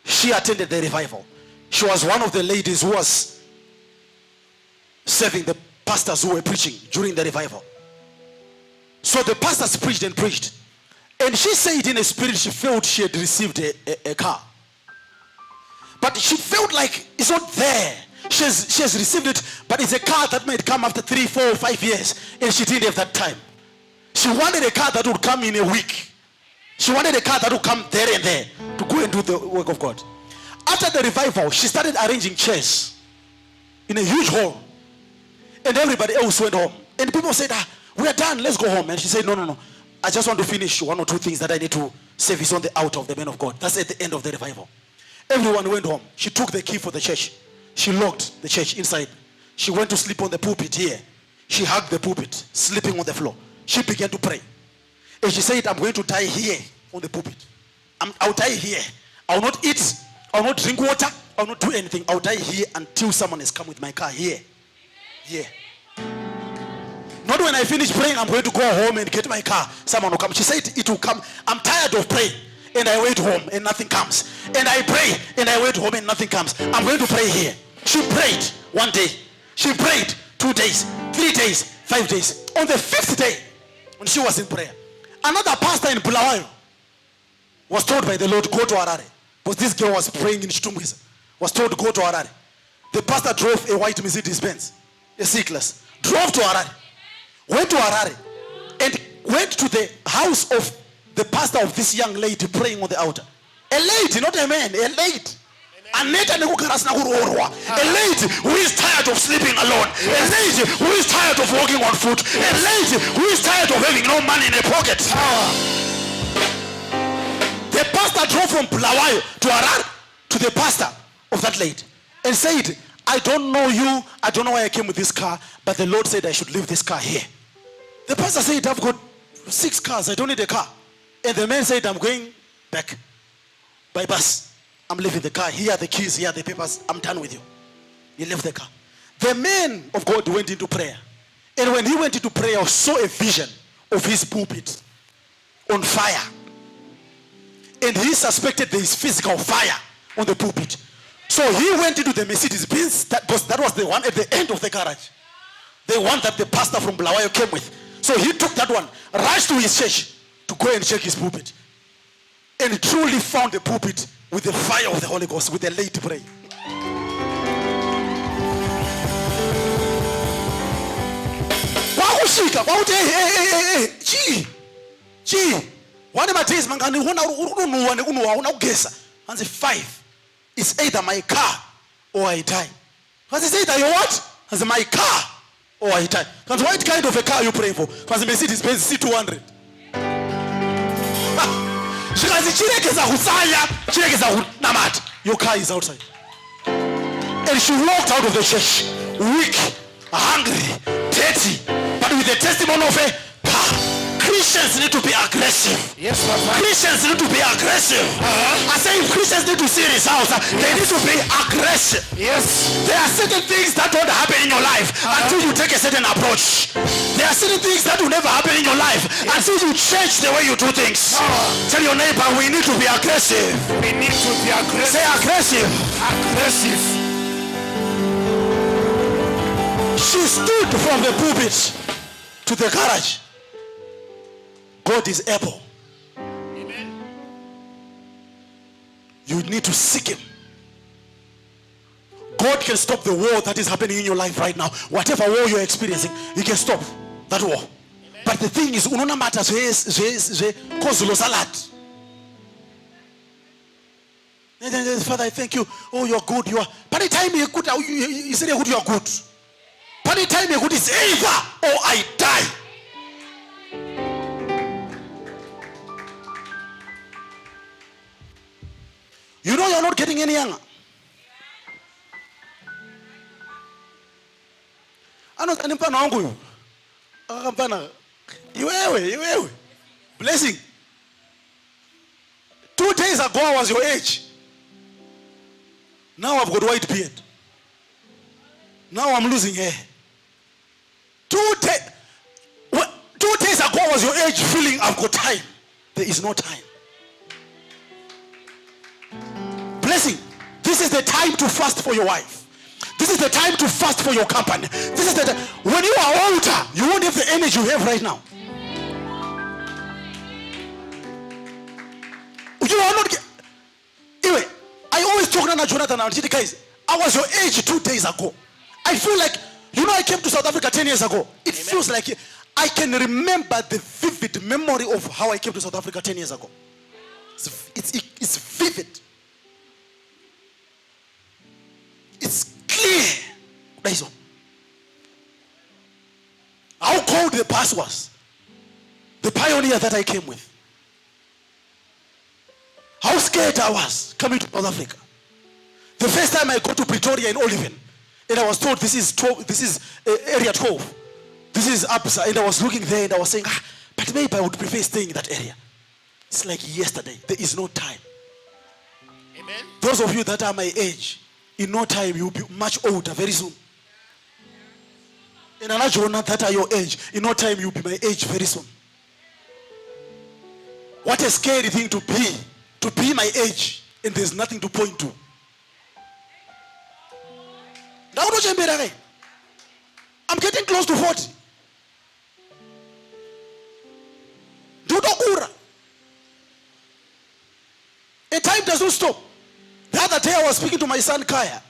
She attended the revival. She was one of the ladies who was serving the pastors who were preaching during the revival. So the pastors preached and preached. And she said in a spirit she felt she had received a car. But she felt like it's not there. She has received it, but it's a car that might come after 3, 4, 5 years. And she didn't have that time. She She wanted a car that would come in a week. She wanted a car that would come there and there to go and do the work of God. After the revival, she started arranging chairs in a huge hall. And everybody else went home. And people said, we are done, let's go home. And she said, no. I just want to finish one or two things that I need to service on the altar of the men of God. That's at the end of the revival. Everyone went home. She took the key for the church. She locked the church inside. She went to sleep on the pulpit here. She hugged the pulpit, sleeping on the floor. She began to pray. And she said, I'm going to die here on the pulpit. I'll die here. I'll not eat. I'll not drink water. I'll not do anything. I'll die here until someone has come with my car here. Here. Not when I finish praying, I'm going to go home and get my car. Someone will come. She said, it will come. I'm tired of praying. And I wait home and nothing comes. And I pray and I wait home and nothing comes. I'm going to pray here. She prayed one day. She prayed 2 days, 3 days, 5 days. On the 5th day, when she was in prayer, another pastor in Bulawayo was told by the Lord, go to Harare. Because this girl was praying in Chitumwisa. Was told to go to Harare. The pastor drove a white Mercedes Benz, a C-Class. Drove to Harare. Went to Harare. And went to the house of the pastor of this young lady praying on the altar. A lady, not a man, a lady. A lady who is tired of sleeping alone. A lady who is tired of walking on foot. A lady who is tired of having no money in her pocket. The pastor drove from Bulawayo to Harare to the pastor of that lady and said, I don't know you, I don't know why I came with this car, but the Lord said I should leave this car here. The pastor said, I've got 6 cars, I don't need a car. And the man said, I'm going back by bus. I'm leaving the car. Here are the keys, here are the papers. I'm done with you. He left the car. The man of God went into prayer. And when he went into prayer, saw a vision of his pulpit on fire. And he suspected there is physical fire on the pulpit. So he went into the Mercedes Benz. That was the one at the end of the garage. The one that the pastor from Bulawayo came with. So he took that one, rushed to his church to go and check his pulpit. And truly found the pulpit with the fire of the Holy Ghost, with the lady praying. One of my days, man, and the 5 is either my car or I die. Because it's either you what? As my car or I die. Because what kind of a car are you praying for? Because the Mercedes Benz C200. Your car is outside. And she walked out of the church weak, hungry, dirty, but with the testimony of a car. Christians need to be aggressive. Yes, Papa. Christians need to be aggressive. I say if Christians need to see results, they need to be aggressive. Yes. There are certain things that don't happen in your life until you take a certain approach. There are certain things that will never happen in your life until you change the way you do things. Tell your neighbor, we need to be aggressive. We need to be aggressive. Say aggressive. Aggressive. She stood from the pulpit to the garage. God is able. Amen. You need to seek him. God can stop the war that is happening in your life right now. Whatever war you're experiencing, he can stop that war. Amen. But the thing is, unona matters cause losalat. Father, I thank you. Oh, you're good. You are. By the time you're good, you said you're good. You're good. By the time you're good, it's either or I die. You know you're not getting any younger. Blessing. 2 days ago I was your age. Now I've got white beard. Now I'm losing hair. 2 days ago I was your age, feeling I've got time. There is no time. Blessing. This is the time to fast for your wife. This is the time to fast for your company. This is the time. When you are older, you won't have the energy you have right now. You are not. Anyway, I always talk to Jonathan and guys. I was your age 2 days ago. I feel like, I came to South Africa 10 years ago. It feels like I can remember the vivid memory of how I came to South Africa 10 years ago. It's vivid. It's clear. How cold the bus was. The pioneer that I came with. How scared I was coming to South Africa. The first time I got to Pretoria in Oliven, and I was told this is area 12. This is Absa, and I was looking there and I was saying, but maybe I would prefer staying in that area. It's like yesterday. There is no time. Amen. Those of you that are my age, in no time you'll be much older very soon. And another that are your age, in no time you'll be my age very soon. What a scary thing to be my age, and there's nothing to point to. I'm getting close to 40. And time does not stop. The other day I was speaking to my son Kaya.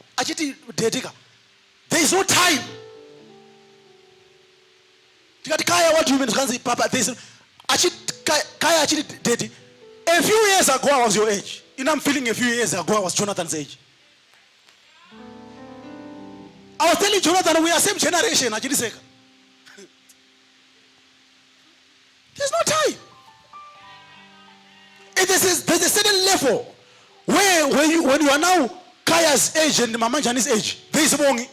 There is no time. Kaya, what do you mean? Papa, Kaya actually did. A few years ago I was your age. And I'm feeling a few years ago I was Jonathan's age. I was telling Jonathan we are same generation. There's no time. And there's a certain level where when you are now Kaya's age and Mama Jani's age, there is Mongi,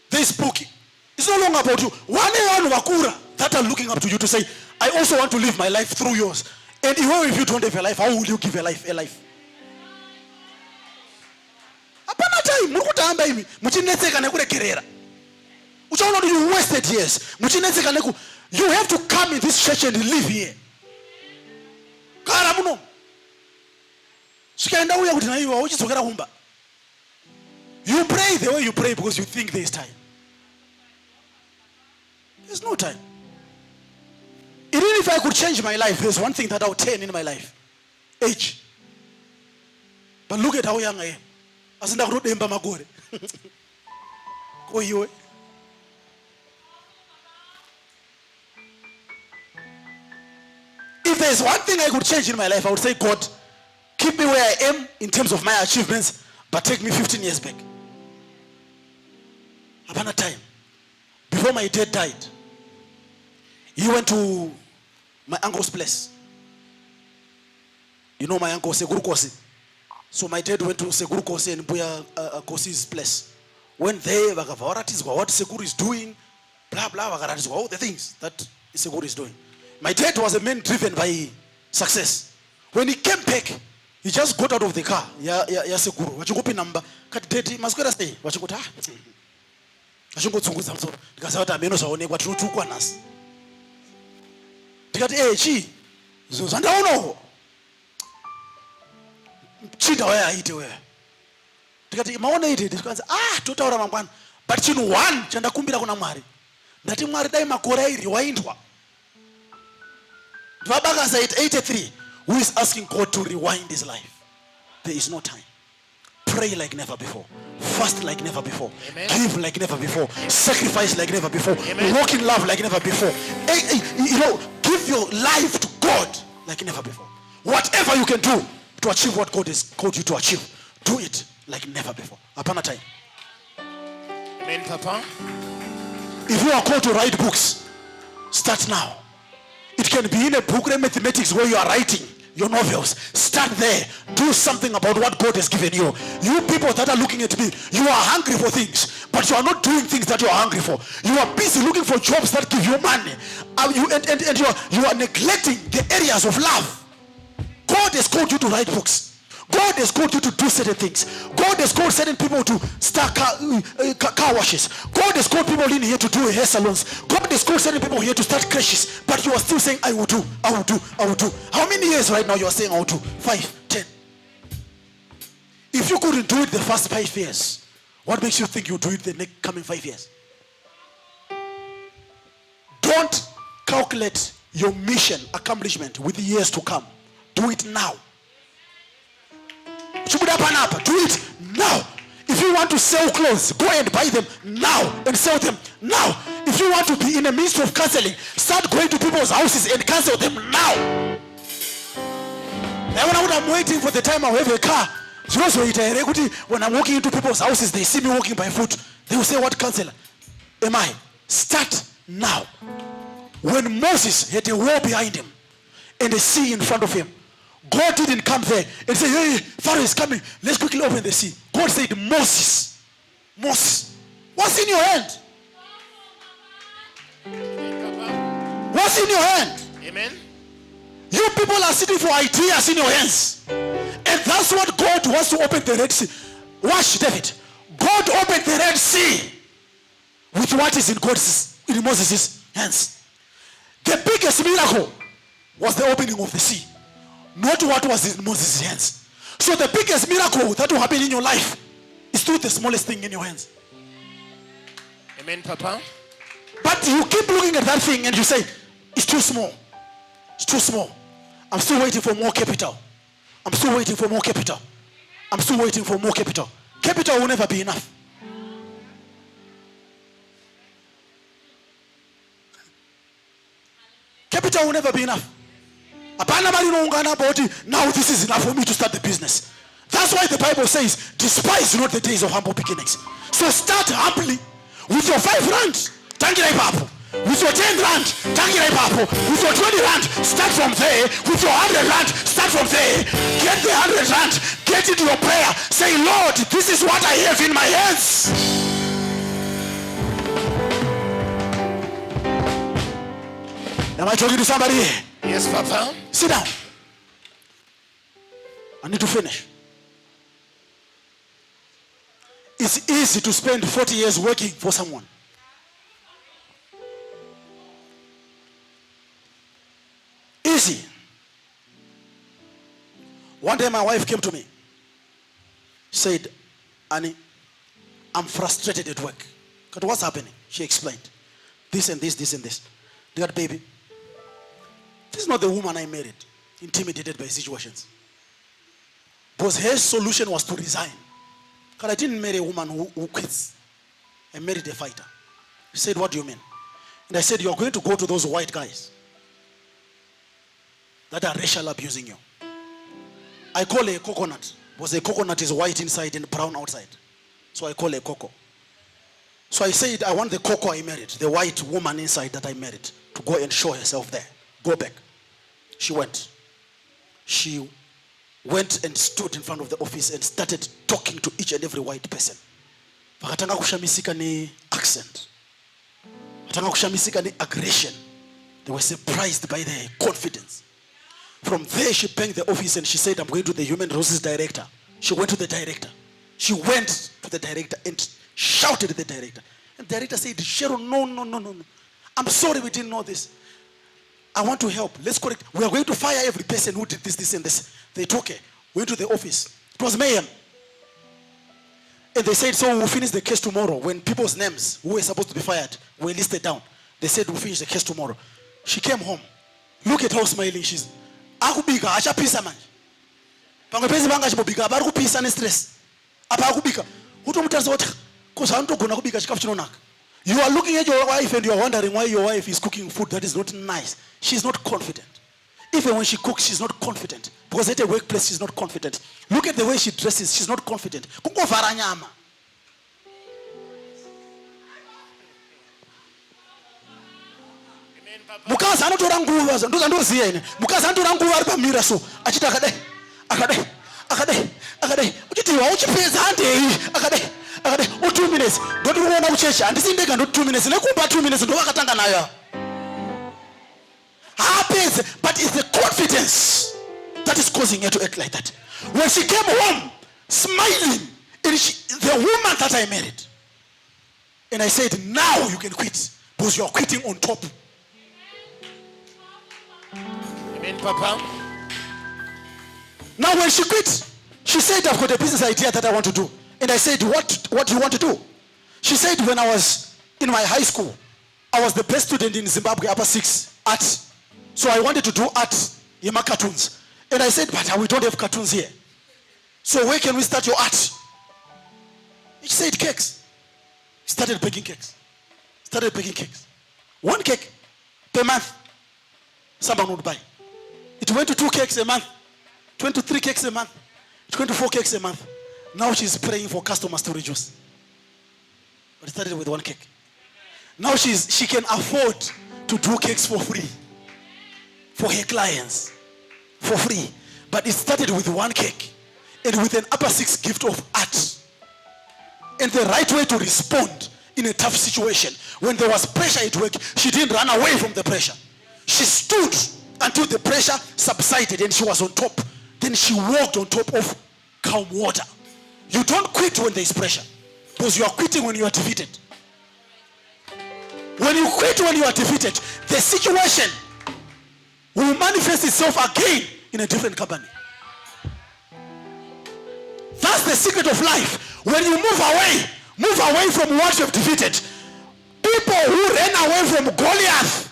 there is Pookie. It's no longer about you. One Wakura that are looking up to you to say, I also want to live my life through yours. And even if you don't have a life, how will you give a life? You wasted years. You have to come in this church and live here. You pray the way you pray because you think there is time. There's no time. Even if I could change my life, there's one thing that I would turn in my life. Age. But look at how young I am. If there's one thing I could change in my life, I would say, God, keep me where I am in terms of my achievements, but take me 15 years back. Upon a time, before my dad died, he went to my uncle's place. You know my uncle, Seguru Kosi. So my dad went to Seguru Kosi and Buya Kosi's place. Went there, what Seguru is doing, blah, blah, all the things that Seguru is doing. My dad was a man driven by success. When he came back, he just got out of the car. Ya Seguru. What you go number? Kat daddy, must go stay. What you go ta? What you go to so because what I mean is only what you took on us. Kat chi. So no. Chinda where ite where. Kat maona ite because tutaura mangwana. But chinu one chanda kumbira kuna Mwari. Ndati Mwari dai makore iri waindwa. Vabagaza at 83, who is asking God to rewind his life? There is no time. Pray like never before. Fast like never before. Amen. Give like never before. Sacrifice like never before. Amen. Walk in love like never before. Give your life to God like never before. Whatever you can do to achieve what God has called you to achieve, do it like never before. Upon a time. Amen, Papa. If you are called to write books, start now. It can be in a program mathematics where you are writing your novels. Start there. Do something about what God has given you. You people that are looking at me, you are hungry for things, but you are not doing things that you are hungry for. You are busy looking for jobs that give you money. You are neglecting the areas of love. God has called you to write books. God has called you to do certain things. God has called certain people to start car washes. God has called people in here to do hair salons. God has called certain people here to start creches. But you are still saying, I will do. How many years right now you are saying I will do? 5, 10. If you couldn't do it the first 5 years, what makes you think you'll do it the next coming 5 years? Don't calculate your mission accomplishment with the years to come. Do it now. Do it now. If you want to sell clothes, go and buy them now and sell them now. If if you want to be in the midst of counseling, start going to people's houses and cancel them now. I'm waiting for the time I have a car. When I'm walking into people's houses, they see me walking by foot. They will say, what counselor am I? Start now. When Moses had a wall behind him and a sea in front of him, God didn't come there and say, hey, Pharaoh is coming, let's quickly open the sea. God said, Moses, what's in your hand? What's in your hand? Amen. You people are sitting for ideas in your hands. And that's what God wants to open the Red Sea. Watch, David. God opened the Red Sea with what is in Moses' hands. The biggest miracle was the opening of the sea, not what was in Moses' hands. So the biggest miracle that will happen in your life is through the smallest thing in your hands. Amen, Papa. But you keep looking at that thing and you say, it's too small. It's too small. I'm still waiting for more capital. I'm still waiting for more capital. I'm still waiting for more capital. Capital will never be enough. Capital will never be enough. Now this is enough for me to start the business. That's why the Bible says, despise not the days of humble beginnings. So start humbly with your 5 rand. With your 10 rand, with your 20 rand, start from there. With your 100 rand, start from there. Get the 100 rand, get into your prayer. Say, Lord, this is what I have in my hands. Am I talking to somebody here? Yes, Papa. Sit down. I need to finish. It's easy to spend 40 years working for someone. Easy. One day my wife came to me. She said, Annie, I'm frustrated at work. Because what's happening? She explained. This and this, this and this. Dear baby, this is not the woman I married, intimidated by situations. Because her solution was to resign. Because I didn't marry a woman who quits. I married a fighter. She said, what do you mean? And I said, you're going to go to those white guys that are racial abusing you. I call her a coconut, because a coconut is white inside and brown outside. So I call her coco. So I said, I want the coco I married, the white woman inside that I married, to go and show herself there. Go back. She went. She went and stood in front of the office and started talking to each and every white person. Vakatanga kushamisika ni accent. Vakatanga kushamisika ni aggression. They were surprised by the confidence. From there, she banged the office and she said, I'm going to the human resources director. She went to the director. She went to the director and shouted at the director. And the director said, Cheryl, no. I'm sorry we didn't know this. I want to help. Let's correct. We are going to fire every person who did this, and this. They took her. Went to the office. It was mayhem. And they said, so we'll finish the case tomorrow. When people's names who were supposed to be fired were listed down, they said we'll finish the case tomorrow. She came home. Look at how smiling she's. Akubika, achapisa manje. Pangapezi banga chibobika, bari kupisa ne stress. Apa akubika. Utomutaza wota kosa antogona kubika chikafu chinonaka. You are looking at your wife and you are wondering why your wife is cooking food that is not nice. She's not confident. Even when she cooks, she's not confident. Because at a workplace, she's not confident. Look at the way she dresses, she's not confident. Kukovara nyama. Mukazi anotora nguva ndoziya ine. Mukazi anotora nguva ari pamira so achita akadai uchiti wauchipedza handei akadai 2 minutes ndoti kuona kuchecha handisindeka ndoti 2 minutes nekumba 2 minutes ndo vakatanga nayo happens. But it's the confidence that is causing her to act like that. When she came home smiling, the woman that I married, and I said, now you can quit because you are quitting on top. Amen, Papa. Now when she quit, she said, I've got a business idea that I want to do. And I said, what do you want to do? She said, when I was in my high school, I was the best student in Zimbabwe, upper 6, art. So I wanted to do art, Yema cartoons. And I said, but we don't have cartoons here. So where can we start your art? She said, cakes. Started baking cakes. 1 cake per month. Someone would buy. It went to 2 cakes a month. It went to 3 cakes a month. It went to 4 cakes a month. Now she's praying for customers to reduce. But it started with 1 cake. Now she can afford to do cakes for free. For her clients. For free. But it started with 1 cake. And with an upper 6 gift of art. And the right way to respond in a tough situation. When there was pressure at work, she didn't run away from the pressure. She stood until the pressure subsided and she was on top. Then she walked on top of calm water. You don't quit when there is pressure. Because you are quitting when you are defeated. When you quit when you are defeated, the situation will manifest itself again in a different company. That's the secret of life. When you move away from what you have defeated. People who ran away from Goliath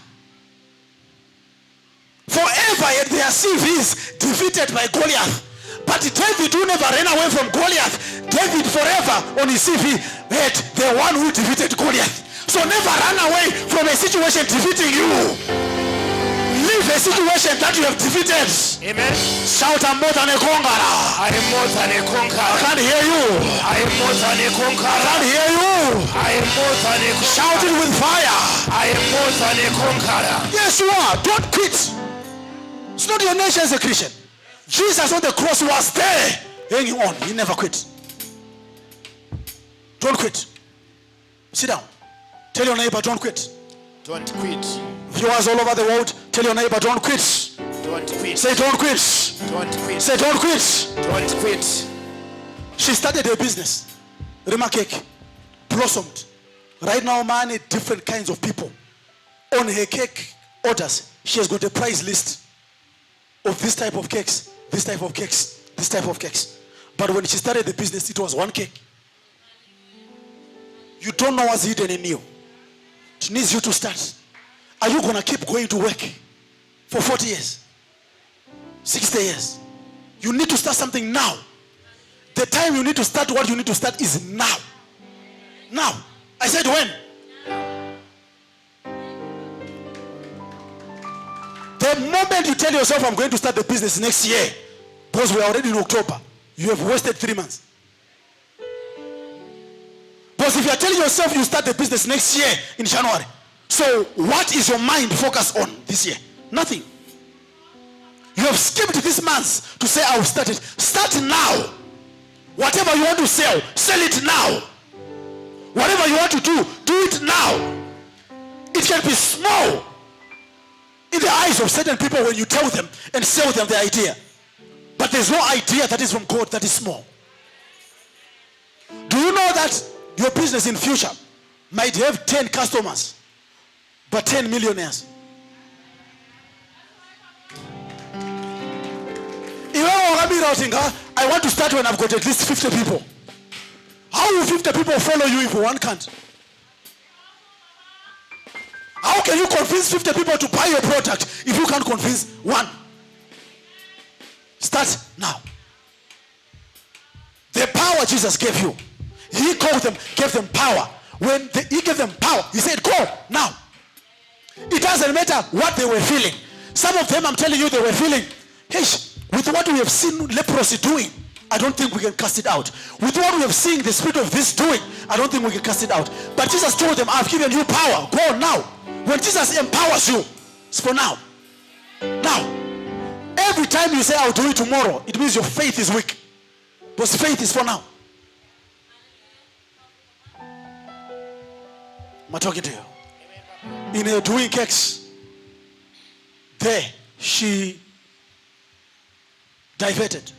forever had their CVs defeated by Goliath. But David, who never ran away from Goliath, David forever on his CV had the one who defeated Goliath. So never run away from a situation defeating you. Leave a situation that you have defeated. Amen. Shout, I'm more than a conqueror. I am more than a I conqueror. can't hear you. I am more than a I conqueror. can't hear you. I am more than a conqueror. Shout it with fire. I am more than a conqueror. Yes, you are. Don't quit. It's not your nature as a Christian. Jesus on the cross was there, hanging on. He never quit. Don't quit. Sit down. Tell your neighbor, don't quit. Don't quit. Viewers all over the world, tell your neighbor, don't quit. Don't quit. Say, don't quit. Don't quit. Say, don't quit. Don't quit. She started her business. Rima Cake blossomed. Right now, man, different kinds of people. On her cake orders, she has got a price list of this type of cakes, this type of cakes, this type of cakes. But when she started the business, it was 1 cake. You don't know what's hidden in you. It needs you to start. Are you going to keep going to work for 40 years? 60 years? You need to start something now. The time you need to start what you need to start is now. Now. I said when? The moment you tell yourself I'm going to start the business next year, because we are already in October, you have wasted 3 months. Because if you are telling yourself you start the business next year in January, so what is your mind focused on this year? Nothing. You have skipped this month to say I will start it. Start now. Whatever you want to sell it now. Whatever you want to do it now. It can be small in the eyes of certain people when you tell them and sell them the idea. But there's no idea that is from God that is small. Do you know that your business in future might have 10 customers, but 10 millionaires? I want to start when I've got at least 50 people. How will 50 people follow you if one can't? How can you convince 50 people to buy your product if you can't convince one? Start now. The power Jesus gave you, he called them, gave them power. When he gave them power, he said, go now. It doesn't matter what they were feeling. Some of them, I'm telling you, they were feeling, hey, with what we have seen leprosy doing, I don't think we can cast it out. With what we have seen the spirit of this doing, I don't think we can cast it out. But Jesus told them, I've given you power. Go now. When Jesus empowers you, it's for now. Now. Every time you say, I'll do it tomorrow, it means your faith is weak. Because faith is for now. Am I talking to you? In her doing cakes, there, she diverted.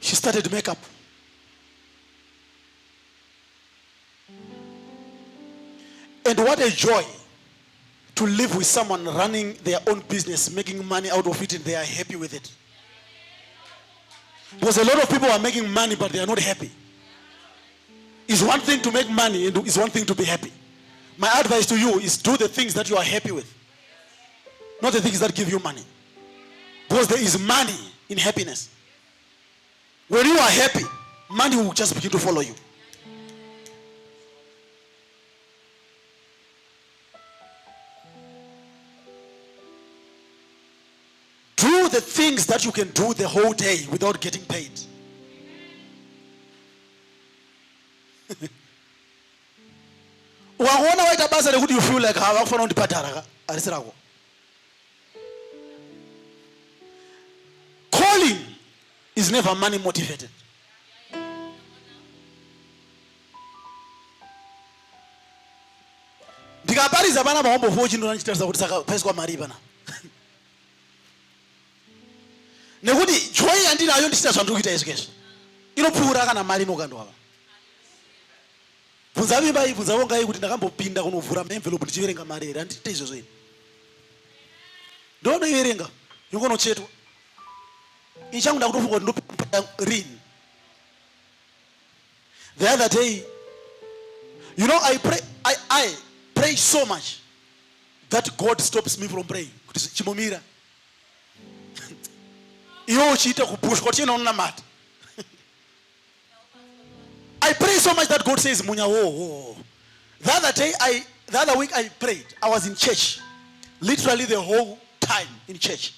She started makeup. And what a joy to live with someone running their own business, making money out of it, and they are happy with it. Because a lot of people are making money, but they are not happy. It's one thing to make money, and it's one thing to be happy. My advice to you is do the things that you are happy with, not the things that give you money. Because there is money in happiness. When you are happy, money will just begin to follow you. Do the things that you can do the whole day without getting paid. Ukaona waita basa lekuti you feel like hawakufana undipatara alisirako. Calling is never money motivated. Ndikapariza bana mahombo foji ndo nachitariza kuti saka paiswa mari bana. Nekuti joy yandinayo ndichita zvandikuita izvkezvi. Inopfuura kana mari inokandwa. Bvunza mimba iyi, bvunza vongai kuti ndakambopinda kunovhura envelope ndichiverenga mari here handite izvozvo ine. Ndonoiverenga yongonochetwa. Inchangu ndakutofunga kuti ndopinda rini. The other day, you know, I pray so much that God stops me from praying. Kuti chimomira. Iyo uchiita kupush kuti inoona mata. I pray so much that God says munya wo. The other week I prayed. I was in church. Literally the whole time in church.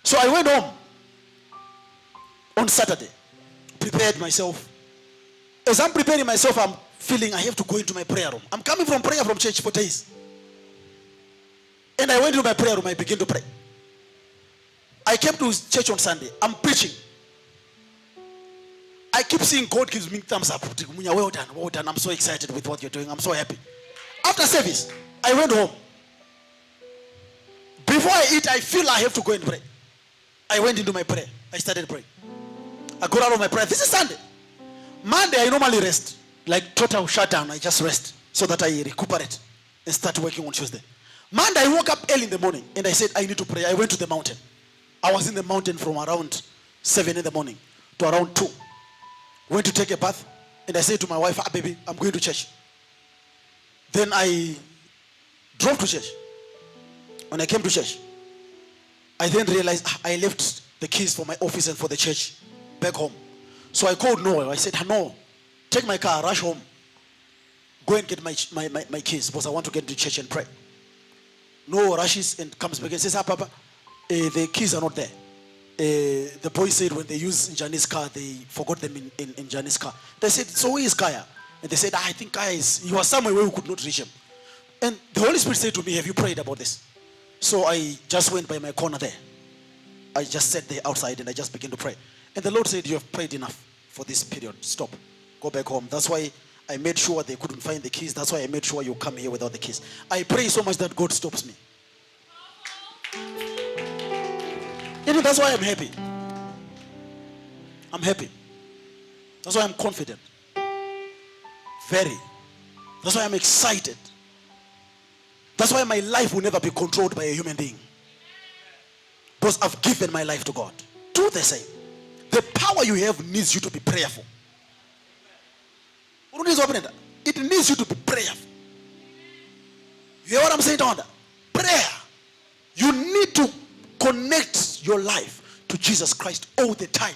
So I went home on Saturday. Prepared myself. As I'm preparing myself, I'm feeling I have to go into my prayer room. I'm coming from prayer from church for days. And I went into my prayer room. I began to pray. I came to church on Sunday. I'm preaching. I keep seeing God gives me thumbs up. Well done, well done. I'm so excited with what you're doing. I'm so happy. After service, I went home. Before I eat, I feel I have to go and pray. I went into my prayer. I started praying. I got out of my prayer. This is Sunday. Monday, I normally rest. Like total shutdown. I just rest so that I recuperate and start working on Tuesday. Monday, I woke up early in the morning and I said, I need to pray. I went to the mountain. I was in the mountain from around 7 in the morning to around 2. Went to take a bath and I said to my wife, baby, I'm going to church. Then I drove to church. When I came to church, I then realized I left the keys for my office and for the church back home. So I called Noah. I said, no, take my car, rush home. Go and get my keys because I want to get to church and pray. Noah rushes and comes back and says, Papa, the keys are not there. The boy said when they used Njani's car, they forgot them in Njani's car. They said, so where is Kaya? And they said, I think Kaya he was somewhere where we could not reach him. And the Holy Spirit said to me, have you prayed about this? So I just went by my corner there. I just sat there outside and I just began to pray. And the Lord said, you have prayed enough for this period. Stop. Go back home. That's why I made sure they couldn't find the keys. That's why I made sure you come here without the keys. I pray so much that God stops me. That's why I'm happy. I'm happy. That's why I'm confident. Very. That's why I'm excited. That's why my life will never be controlled by a human being. Because I've given my life to God. Do the same. The power you have needs you to be prayerful. It needs you to be prayerful. You hear what I'm saying, Tonda? Prayer. You need to connect your life to Jesus Christ all the time.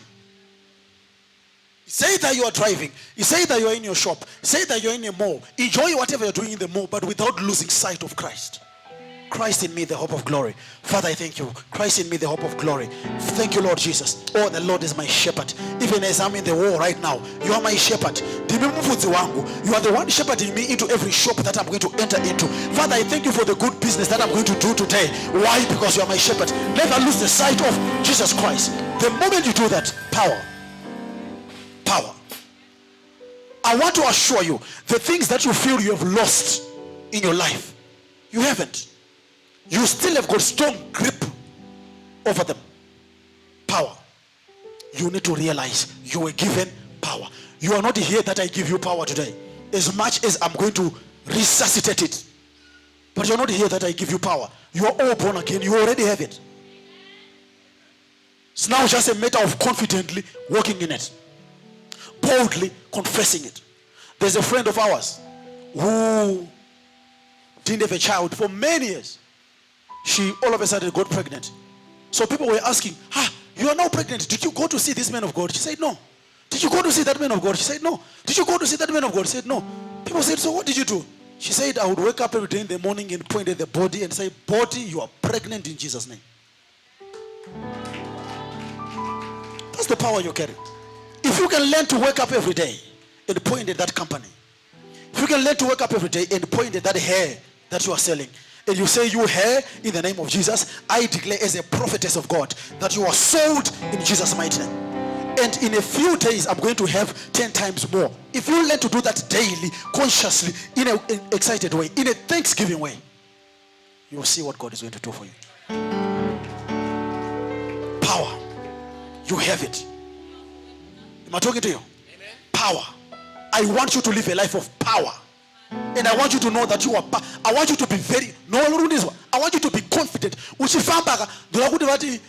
Say that you are driving. Say that you are in your shop. Say that you are in a mall. Enjoy whatever you're doing in the mall, but without losing sight of Christ. Christ in me, the hope of glory. Father, I thank you. Christ in me, the hope of glory. Thank you, Lord Jesus. Oh, the Lord is my shepherd. Even as I'm in the war right now, you are my shepherd. You are the one shepherding me into every shop that I'm going to enter into. Father, I thank you for the good business that I'm going to do today. Why? Because you are my shepherd. Never lose the sight of Jesus Christ. The moment you do that, power. Power. I want to assure you, the things that you feel you have lost in your life, you haven't. You still have got strong grip over them. Power. You need to realize you were given power. You are not here that I give you power today. As much as I'm going to resuscitate it. But you're not here that I give you power. You are all born again. You already have it. It's now just a matter of confidently walking in it. Boldly confessing it. There's a friend of ours who didn't have a child for many years. She all of a sudden got pregnant. So people were asking, you are now pregnant. Did you go to see this man of God? She said, no. Did you go to see that man of God? She said, no. Did you go to see that man of God? She said, no. People said, so what did you do? She said, I would wake up every day in the morning and point at the body and say, body, you are pregnant in Jesus' name. That's the power you carry. If you can learn to wake up every day and point at that company, if you can learn to wake up every day and point at that hair that you are selling, and you say, you hair, in the name of Jesus, I declare as a prophetess of God that you are sold in Jesus' mighty name. And in a few days, I'm going to have 10 times more. If you learn to do that daily, consciously, in an excited way, in a thanksgiving way, you will see what God is going to do for you. Power. You have it. Am I talking to you? Amen. Power. I want you to live a life of power. And I want you to know that you are I want you to be very I want you to be confident. Uchifamba ndola kuti vati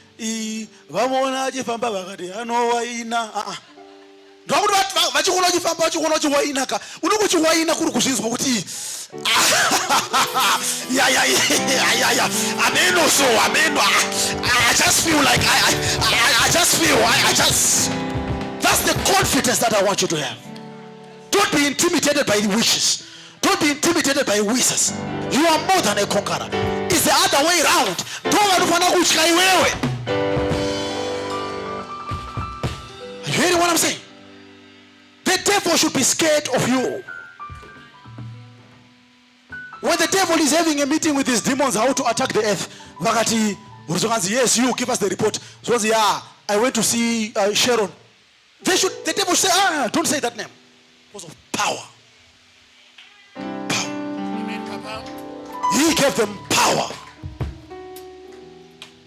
vamona achifamba vakati anowaina ndola kuti vachikuona achifamba vachikuona chiwaina ka unoko chiwaina kuri kuzvinzwa kuti yeah ameno so ameno I just feel like I just feel that's the confidence that I want you to have. Don't be intimidated by the wishes. Don't be intimidated by wishes. You are more than a conqueror. It's the other way around. Are you hearing what I'm saying? The devil should be scared of you. When the devil is having a meeting with his demons how to attack the earth, yes, you give us the report. So yeah, I went to see Sharon. The devil should say, don't say that name. Because of power. Amen, Papa. He gave them power.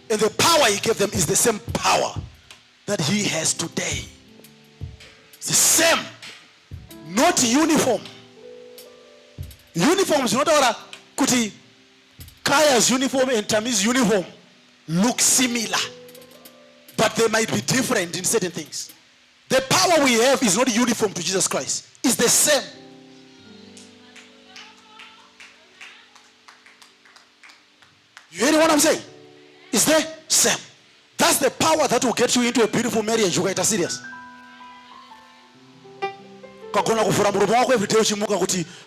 And the power he gave them is the same power that he has today. It's the same. Not uniform. Uniform is not our kuti Kaya's uniform and Tammy's uniform look similar. But they might be different in certain things. The power we have is not uniform to Jesus Christ. It's the same. You hear what I'm saying? It's the same. That's the power that will get you into a beautiful marriage. You get serious.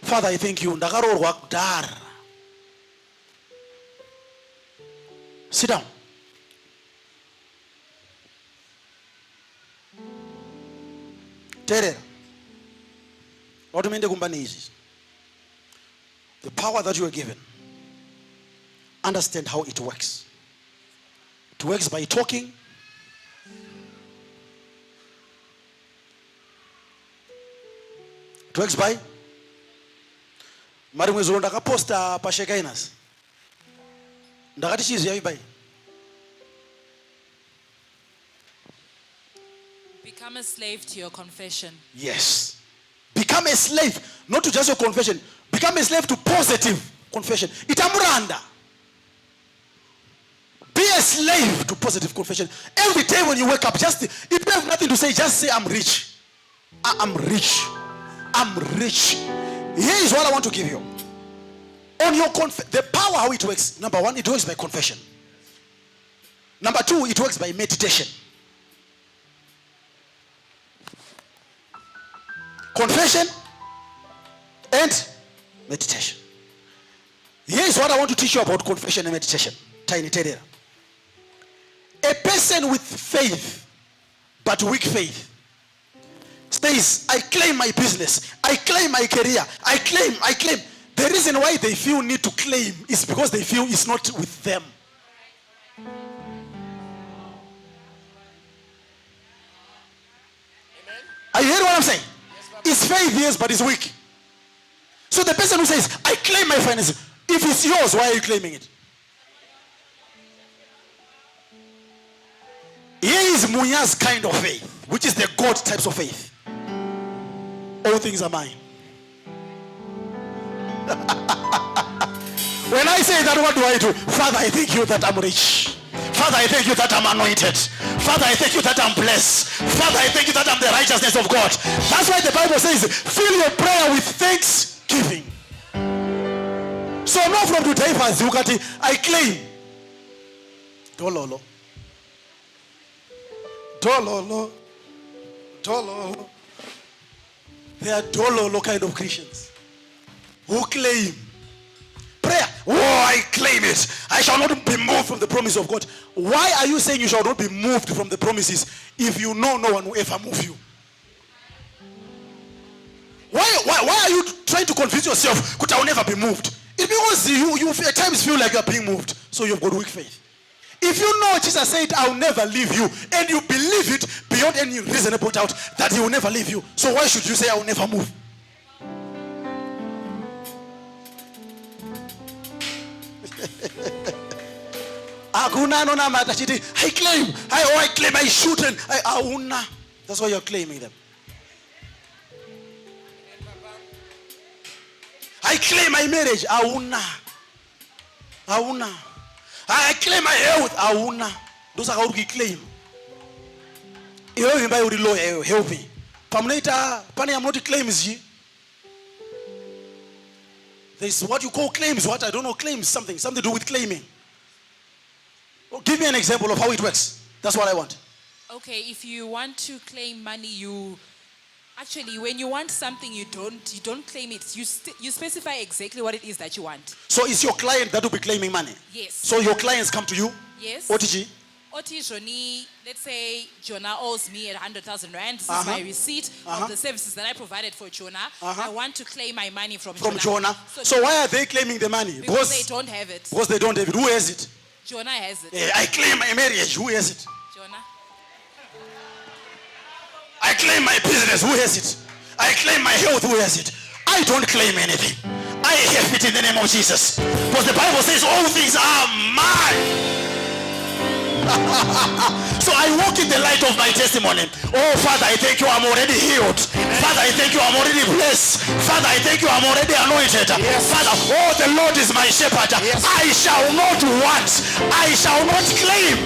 Father, I thank you. Sit down. The power that you are given, understand how it works. It works by talking. It works by mari mwezolo ndakaposta pa Shekainas ndakati chizi yavibai. Become a slave to your confession. Yes. Become a slave, not to just your confession. Become a slave to positive confession. Itamuranda. Be a slave to positive confession. Every day when you wake up, if you have nothing to say, just say, I'm rich. I'm rich. I'm rich. Here is what I want to give you. On your the power, how it works. Number one, it works by confession. Number two, it works by meditation. Confession and meditation. Here is what I want to teach you about confession and meditation. Tiny Tedera. A person with faith, but weak faith, says, I claim my business, I claim my career, I claim. The reason why they feel need to claim is because they feel it's not with them. Are you hearing what I'm saying? It's faith, yes, but it's weak. So the person who says, I claim my finances, if it's yours, why are you claiming it? Here is Munya's kind of faith, which is the God types of faith. All things are mine. When I say that, what do I do? Father, I thank you that I'm rich. Father, I thank you that I'm anointed. Father, I thank you that I'm blessed. Father, I thank you that I'm the righteousness of God. That's why the Bible says, fill your prayer with thanksgiving. So now from today, I claim. Dololo. Dololo. Dololo. They are dololo kind of Christians who claim. Prayer. Oh, I claim it. I shall not be moved from the promise of God. Why are you saying you shall not be moved from the promises if you know no one will ever move you? Why are you trying to convince yourself that I will never be moved? It's because you at times feel like you are being moved. So you've got weak faith. If you know Jesus said, I will never leave you, and you believe it beyond any reasonable doubt that he will never leave you, so why should you say, I will never move? I claim, I shouldn't. That's why you're claiming them. I claim my marriage. I claim my health. Those are how we claim. Help me. I'm not claims. There's what you call claims. What I don't know, claims something to do with claiming. Well, give me an example of how it works. That's what I want. Okay, if you want to claim money, actually, when you want something, you don't claim it. You specify exactly what it is that you want. So it's your client that will be claiming money? Yes. So your clients come to you? Yes. OTG? Johnny, let's say Jonah owes me 100,000 rand. This is my receipt of the services that I provided for Jonah. I want to claim my money from Jonah. So why are they claiming the money? Because they don't have it. Because they don't have it. Who has it? Jonah has it. I claim my marriage. Who has it? Jonah. I claim my business. Who has it? I claim my health. Who has it? I don't claim anything. I have it in the name of Jesus. Because the Bible says all things are mine. So I walk in the light of my testimony. Oh, Father, I thank you, I'm already healed. Father, I thank you, I'm already blessed. Father, I thank you, I'm already anointed. Father, oh, the Lord is my shepherd. I shall not want. I shall not claim.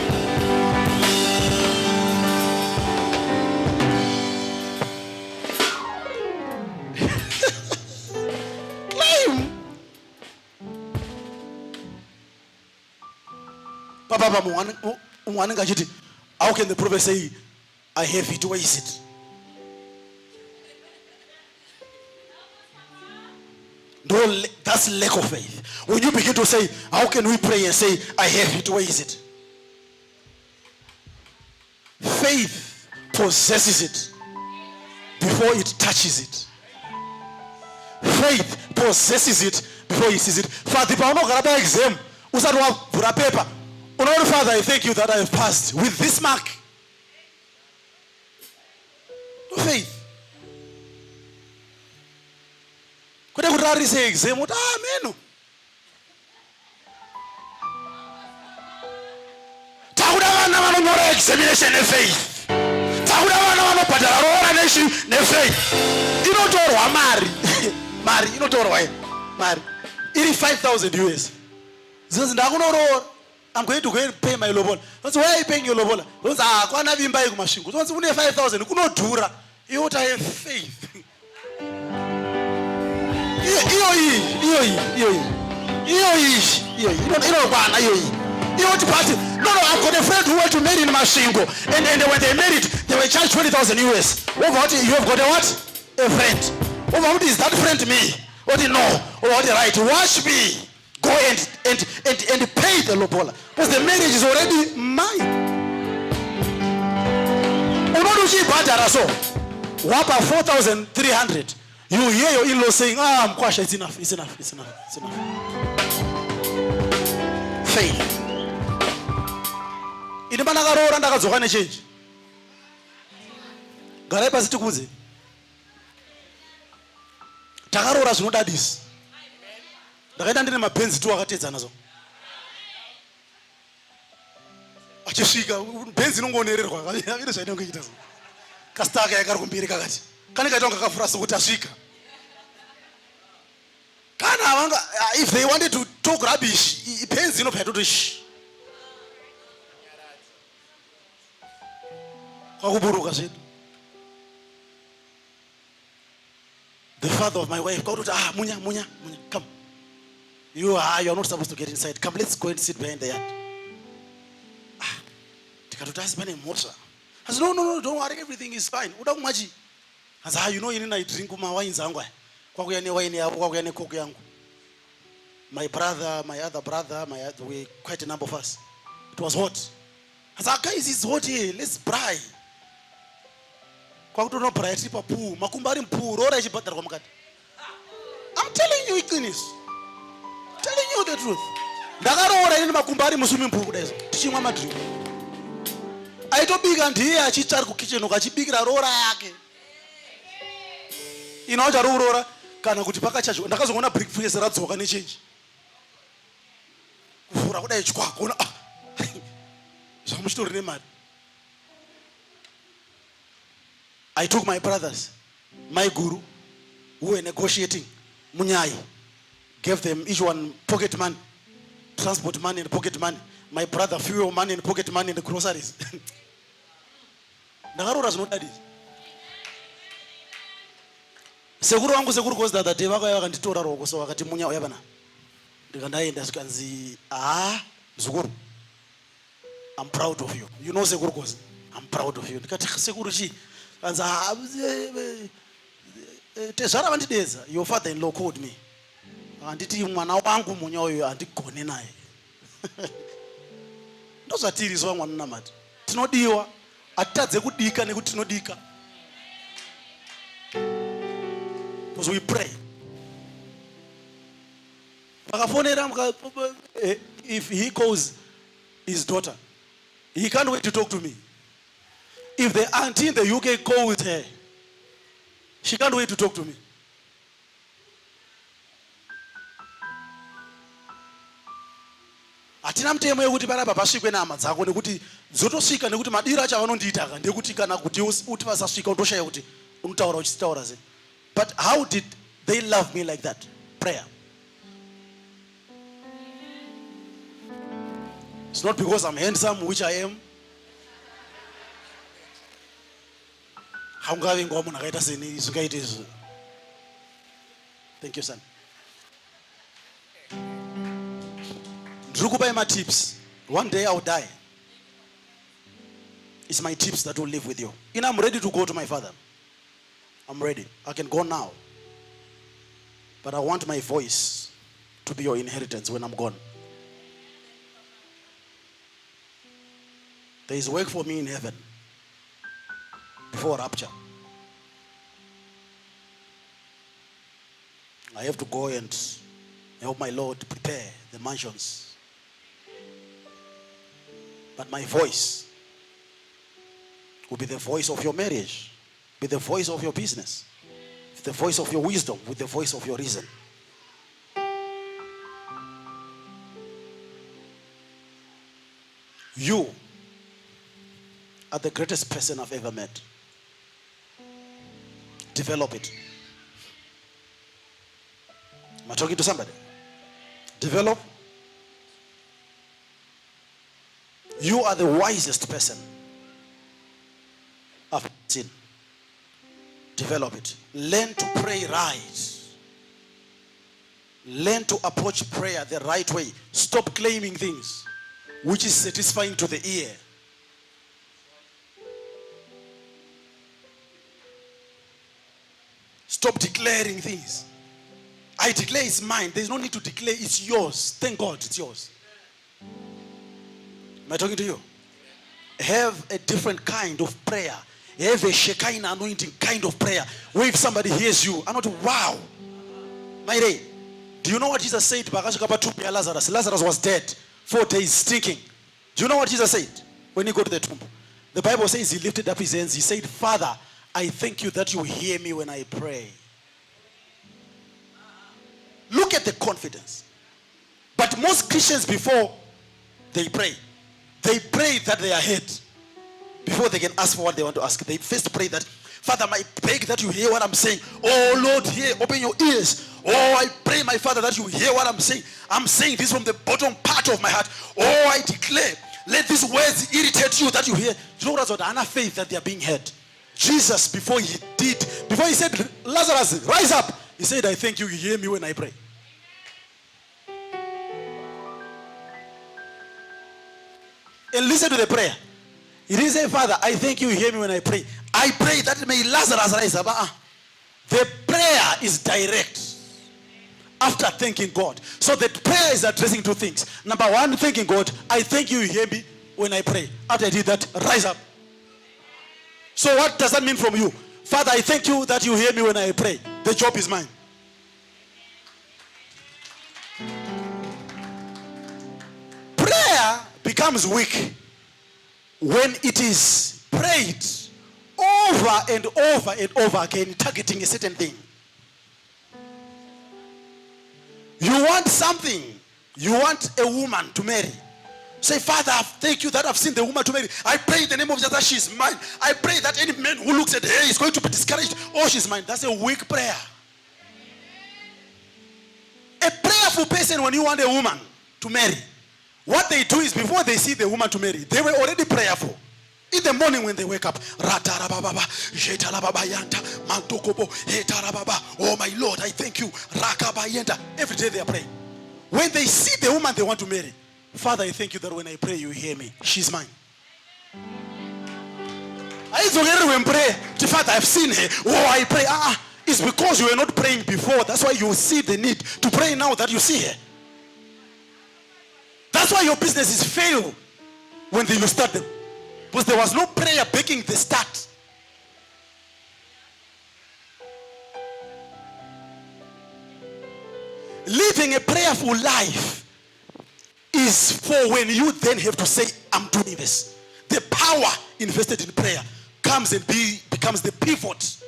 Claim. Papa, how can the prophet say, I have it, where is it? No, that's lack of faith. When you begin to say, how can we pray and say, I have it, where is it? Faith possesses it before it touches it. Faith possesses it before it sees it. Father, if I don't get an exam, paper. Oh, Father, I thank you that I have passed with this mark. No faith. Could I go to say exam? What? Amen. Examination of faith. You don't know marry. You don't know marry. It is 5,000 US. I'm going to go and pay my lobola. Why are you paying your lobola? I'm going to buy a machine. Once you have 5,000, you cannot do that. You want to have faith. No, I've got a friend who went to marry in Mashingo. And when they married, they were charged 20,000 US. What? You have got a what? A friend. What is that friend me? What do you know? What right? Watch me. Go and pay the lobola. Because the marriage is already mine. Wapa 4,300. You hear your in-law saying, I'm Kwasha, it's enough. Faith. Ini managarora ndakadzokane change. Garai pasi tikuze. Takarora zvinodadisa. Ndakaita ndine mapenzi tu akatedzana zo. Achisvika penzi inongonererwa akavira zvainongoita zo. Kastaka yakari kumbiri kakati. Kane kaita kakafura sokuti asvika. Kana if they wanted to talk rubbish, penzi inobva yatoti shh. Kwakuburuka zvedu. The father of my wife called to Munya, come. You are not supposed to get inside. Come, let's go and sit behind the yard. I said, no, don't worry, everything is fine. I said, you know, I drink my wines. My brother, my other brother, we quite a number of us. It was hot. I said, guys, it's hot here. Let's braai. I'm telling you, Ignis. Telling you the truth. I don't big and here, I chit kitchen, or big rora. You know, Jarora, kana kutipaka chacho. Ndakazoona brick freeze ratso kani change. Kufura kuda ichwa kuona. Samushtori nemari. I took my brothers, my guru, who were negotiating, Munyai, gave them each one pocket money, transport money and pocket money. My brother, fuel money and pocket money and the groceries. Nagaru does not that is. Seguru wangu seguru goes that day wako ya kanditora rogo so wakati munya oyabana. Ndikandaenda sikanzi Zuguru. I'm proud of you. You know seguru goes. I'm proud of you. Ndikati seguru chi kanza tezara vandideza. Your father-in-law called me. Anditi mwana wangu munya oyo andigone naye. Ndozatirizwa mwana namati. Tinodiwa atadze kudika nekuti tinodika. Because we pray. If he calls his daughter, he can't wait to talk to me. If the auntie in the UK calls her, she can't wait to talk to me. Atina mtemo yekuti panapa pasvikwe nama dzako nekuti dzotosvika nekuti madira acho avanondiita ndekuti kana kuti uti vasasvika utoshaya kuti unotaura uchitaura sei. But how did they love me like that? Prayer. It's not because I'm handsome, which I am. Thank you, son. My tips. One day I'll die. It's my tips that will live with you. And I'm ready to go to my father. I'm ready. I can go now. But I want my voice to be your inheritance when I'm gone. There is work for me in heaven before rapture. I have to go and help my Lord prepare the mansions. But my voice will be the voice of your marriage, with the voice of your business, with the voice of your wisdom, with the voice of your reason. You are the greatest person I've ever met. Develop it. Am I talking to somebody? Develop. You are the wisest person I've seen. Develop it. Learn to pray right. Learn to approach prayer the right way. Stop claiming things which is satisfying to the ear. Stop declaring things. I declare it's mine. There's no need to declare it's yours. Thank God it's yours. Am I talking to you? Have a different kind of prayer. Have a Shekinah anointing kind of prayer. Where if somebody hears you, I'm not, wow. My day. Do you know what Jesus said? Lazarus. Lazarus was dead. 4 days stinking. Do you know what Jesus said when he got to the tomb? The Bible says he lifted up his hands. He said, Father, I thank you that you hear me when I pray. Look at the confidence. But most Christians, before they pray that they are heard. Before they can ask for what they want to ask, they first pray that, Father, I beg that you hear what I'm saying. Oh Lord, hear, open your ears. Oh, I pray, my Father, that you hear what I'm saying. I'm saying this from the bottom part of my heart. Oh, I declare, let these words irritate you that you hear. You know what? I have faith that they are being heard. Jesus, before he said, Lazarus, rise up, he said, I thank you hear me when I pray. And listen to the prayer. He didn't say, Father, I thank you hear me when I pray. I pray that may Lazarus rise up. The prayer is direct. after thanking God. So that prayer is addressing two things. Number one, thanking God. I thank you hear me when I pray. After I did that, rise up. So what does that mean from you? Father, I thank you that you hear me when I pray. The job is mine. Prayer becomes weak when it is prayed over and over and over again, targeting a certain thing. You want something. You want a woman to marry. Say, Father, thank you that I've seen the woman to marry. I pray in the name of Jesus that she's mine. I pray that any man who looks at her is going to be discouraged. Oh, she's mine. That's a weak prayer. A prayerful person, when you want a woman to marry, what they do is before they see the woman to marry, they were already prayerful. In the morning when they wake up, oh my Lord, I thank you. Every day they are praying. When they see the woman they want to marry, Father, I thank you that when I pray, you hear me. She's mine. I when pray, Father, I've seen her. Oh, I pray. It's because you were not praying before. That's why you see the need to pray now that you see her. That's why your businesses fail when you start them. Because there was no prayer backing the start. Living a prayerful life is for when you then have to say, I'm doing this. The power invested in prayer comes and becomes the pivot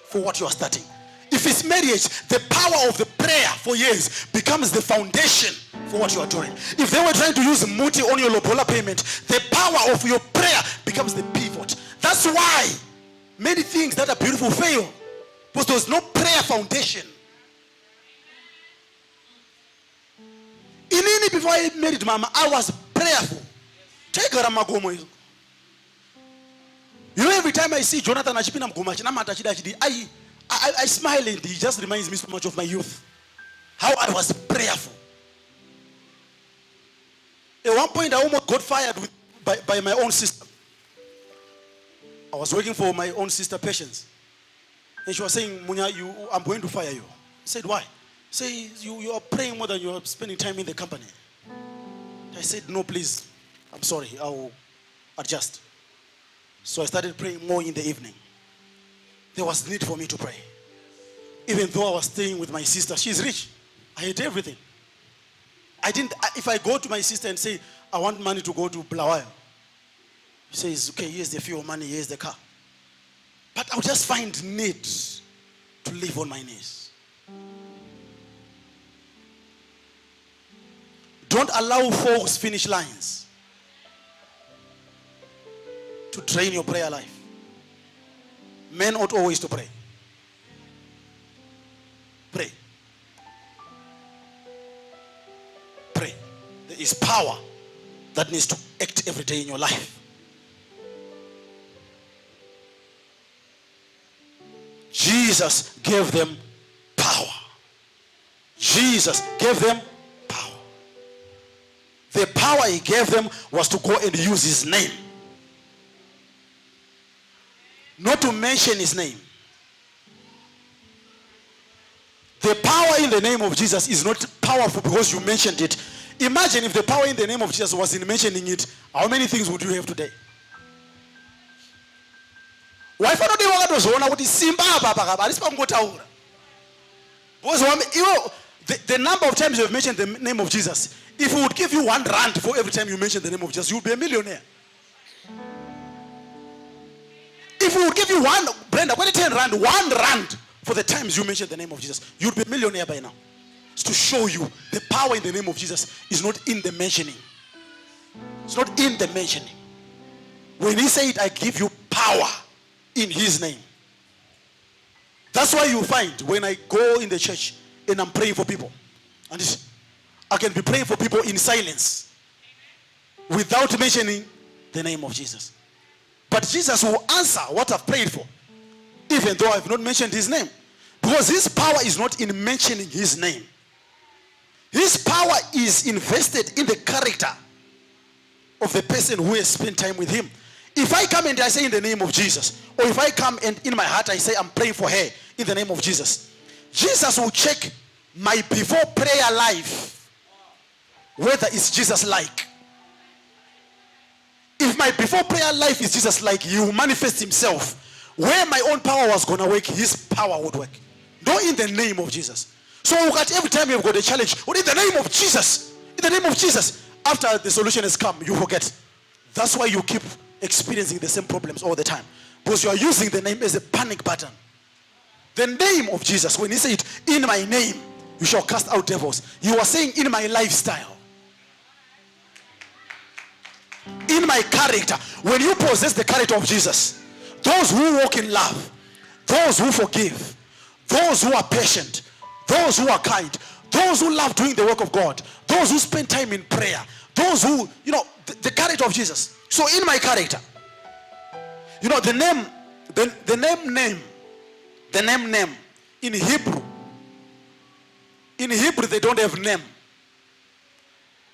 for what you are starting. If it's marriage, the power of the prayer for years becomes the foundation for what you are doing. If they were trying to use muti on your lobola payment, the power of your prayer becomes the pivot. That's why many things that are beautiful fail. Because there's no prayer foundation. Inini, before I married Mama, I was prayerful. Take her Magomo. You know, every time I see Jonathan Achipina Mgomachi, I smile and he just reminds me so much of my youth. How I was prayerful. At one point, I almost got fired by my own sister. I was working for my own sister, Patience. And she was saying, Munya, I'm going to fire you. I said, why? Say, you are praying more than you are spending time in the company. I said, no, please. I'm sorry. I will adjust. So I started praying more in the evening. There was need for me to pray. Even though I was staying with my sister, she's rich. I had everything. If I go to my sister and say, I want money to go to Bulawayo, she says, okay, here's the fuel money, here's the car. But I'll just find need to live on my knees. Don't allow false finish lines to drain your prayer life. Men ought always to pray. Pray. Pray. There is power that needs to act every day in your life. Jesus gave them power. Jesus gave them power. The power he gave them was to go and use his name. Not to mention his name. The power in the name of Jesus is not powerful because you mentioned it. Imagine if the power in the name of Jesus was in mentioning it, how many things would you have today? Why for the number of times you have mentioned the name of Jesus, if we would give you 1 rand for every time you mention the name of Jesus, you would be a millionaire. If we would give you 1, Brenda, 10 rand, 1 rand for the times you mention the name of Jesus, you'd be a millionaire by now. It's to show you the power in the name of Jesus is not in the mentioning. It's not in the mentioning. When he said, I give you power in his name. That's why you find when I go in the church and I'm praying for people, and I can be praying for people in silence without mentioning the name of Jesus. But Jesus will answer what I've prayed for, even though I've not mentioned his name. Because his power is not in mentioning his name. His power is invested in the character of the person who has spent time with him. If I come and I say in the name of Jesus, or if I come and in my heart I say I'm praying for her in the name of Jesus, Jesus will check my before prayer life, whether it's Jesus-like. If my before prayer life is Jesus-like, he will manifest himself. Where my own power was going to work, his power would work. Not in the name of Jesus. So every time you've got a challenge, or in the name of Jesus, in the name of Jesus, after the solution has come, you forget. That's why you keep experiencing the same problems all the time. Because you are using the name as a panic button. The name of Jesus, when he said, in my name, you shall cast out devils. You are saying, in my lifestyle. In my character. When you possess the character of Jesus, those who walk in love, those who forgive, those who are patient, those who are kind, those who love doing the work of God, those who spend time in prayer, those who, the character of Jesus. So in my character, the name in Hebrew they don't have name.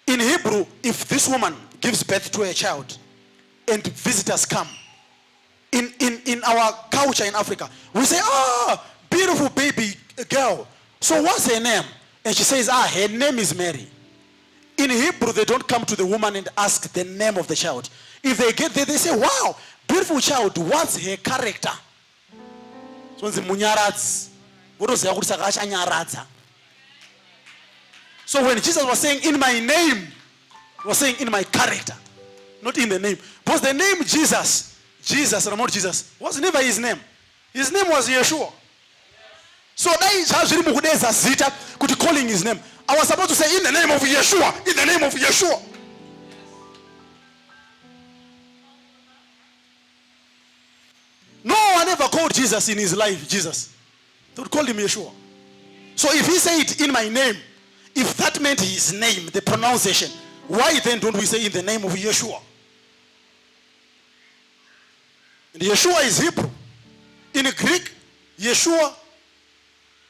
In Hebrew, if this woman gives birth to a child and visitors come, in our culture in Africa, we say, beautiful baby girl. So what's her name? And she says, her name is Mary. In Hebrew, they don't come to the woman and ask the name of the child. If they get there, they say, wow, beautiful child, what's her character? So when Jesus was saying, in my name, he was saying, in my character, not in the name. Because the name Jesus, and not Jesus, was never his name. His name was Yeshua. So calling his name. I was about to say, in the name of Yeshua, in the name of Yeshua. No one ever called Jesus in his life Jesus. They would call him Yeshua. So if he said, in my name, if that meant his name, the pronunciation, why then don't we say in the name of Yeshua? And Yeshua is Hebrew. In Greek, Yeshua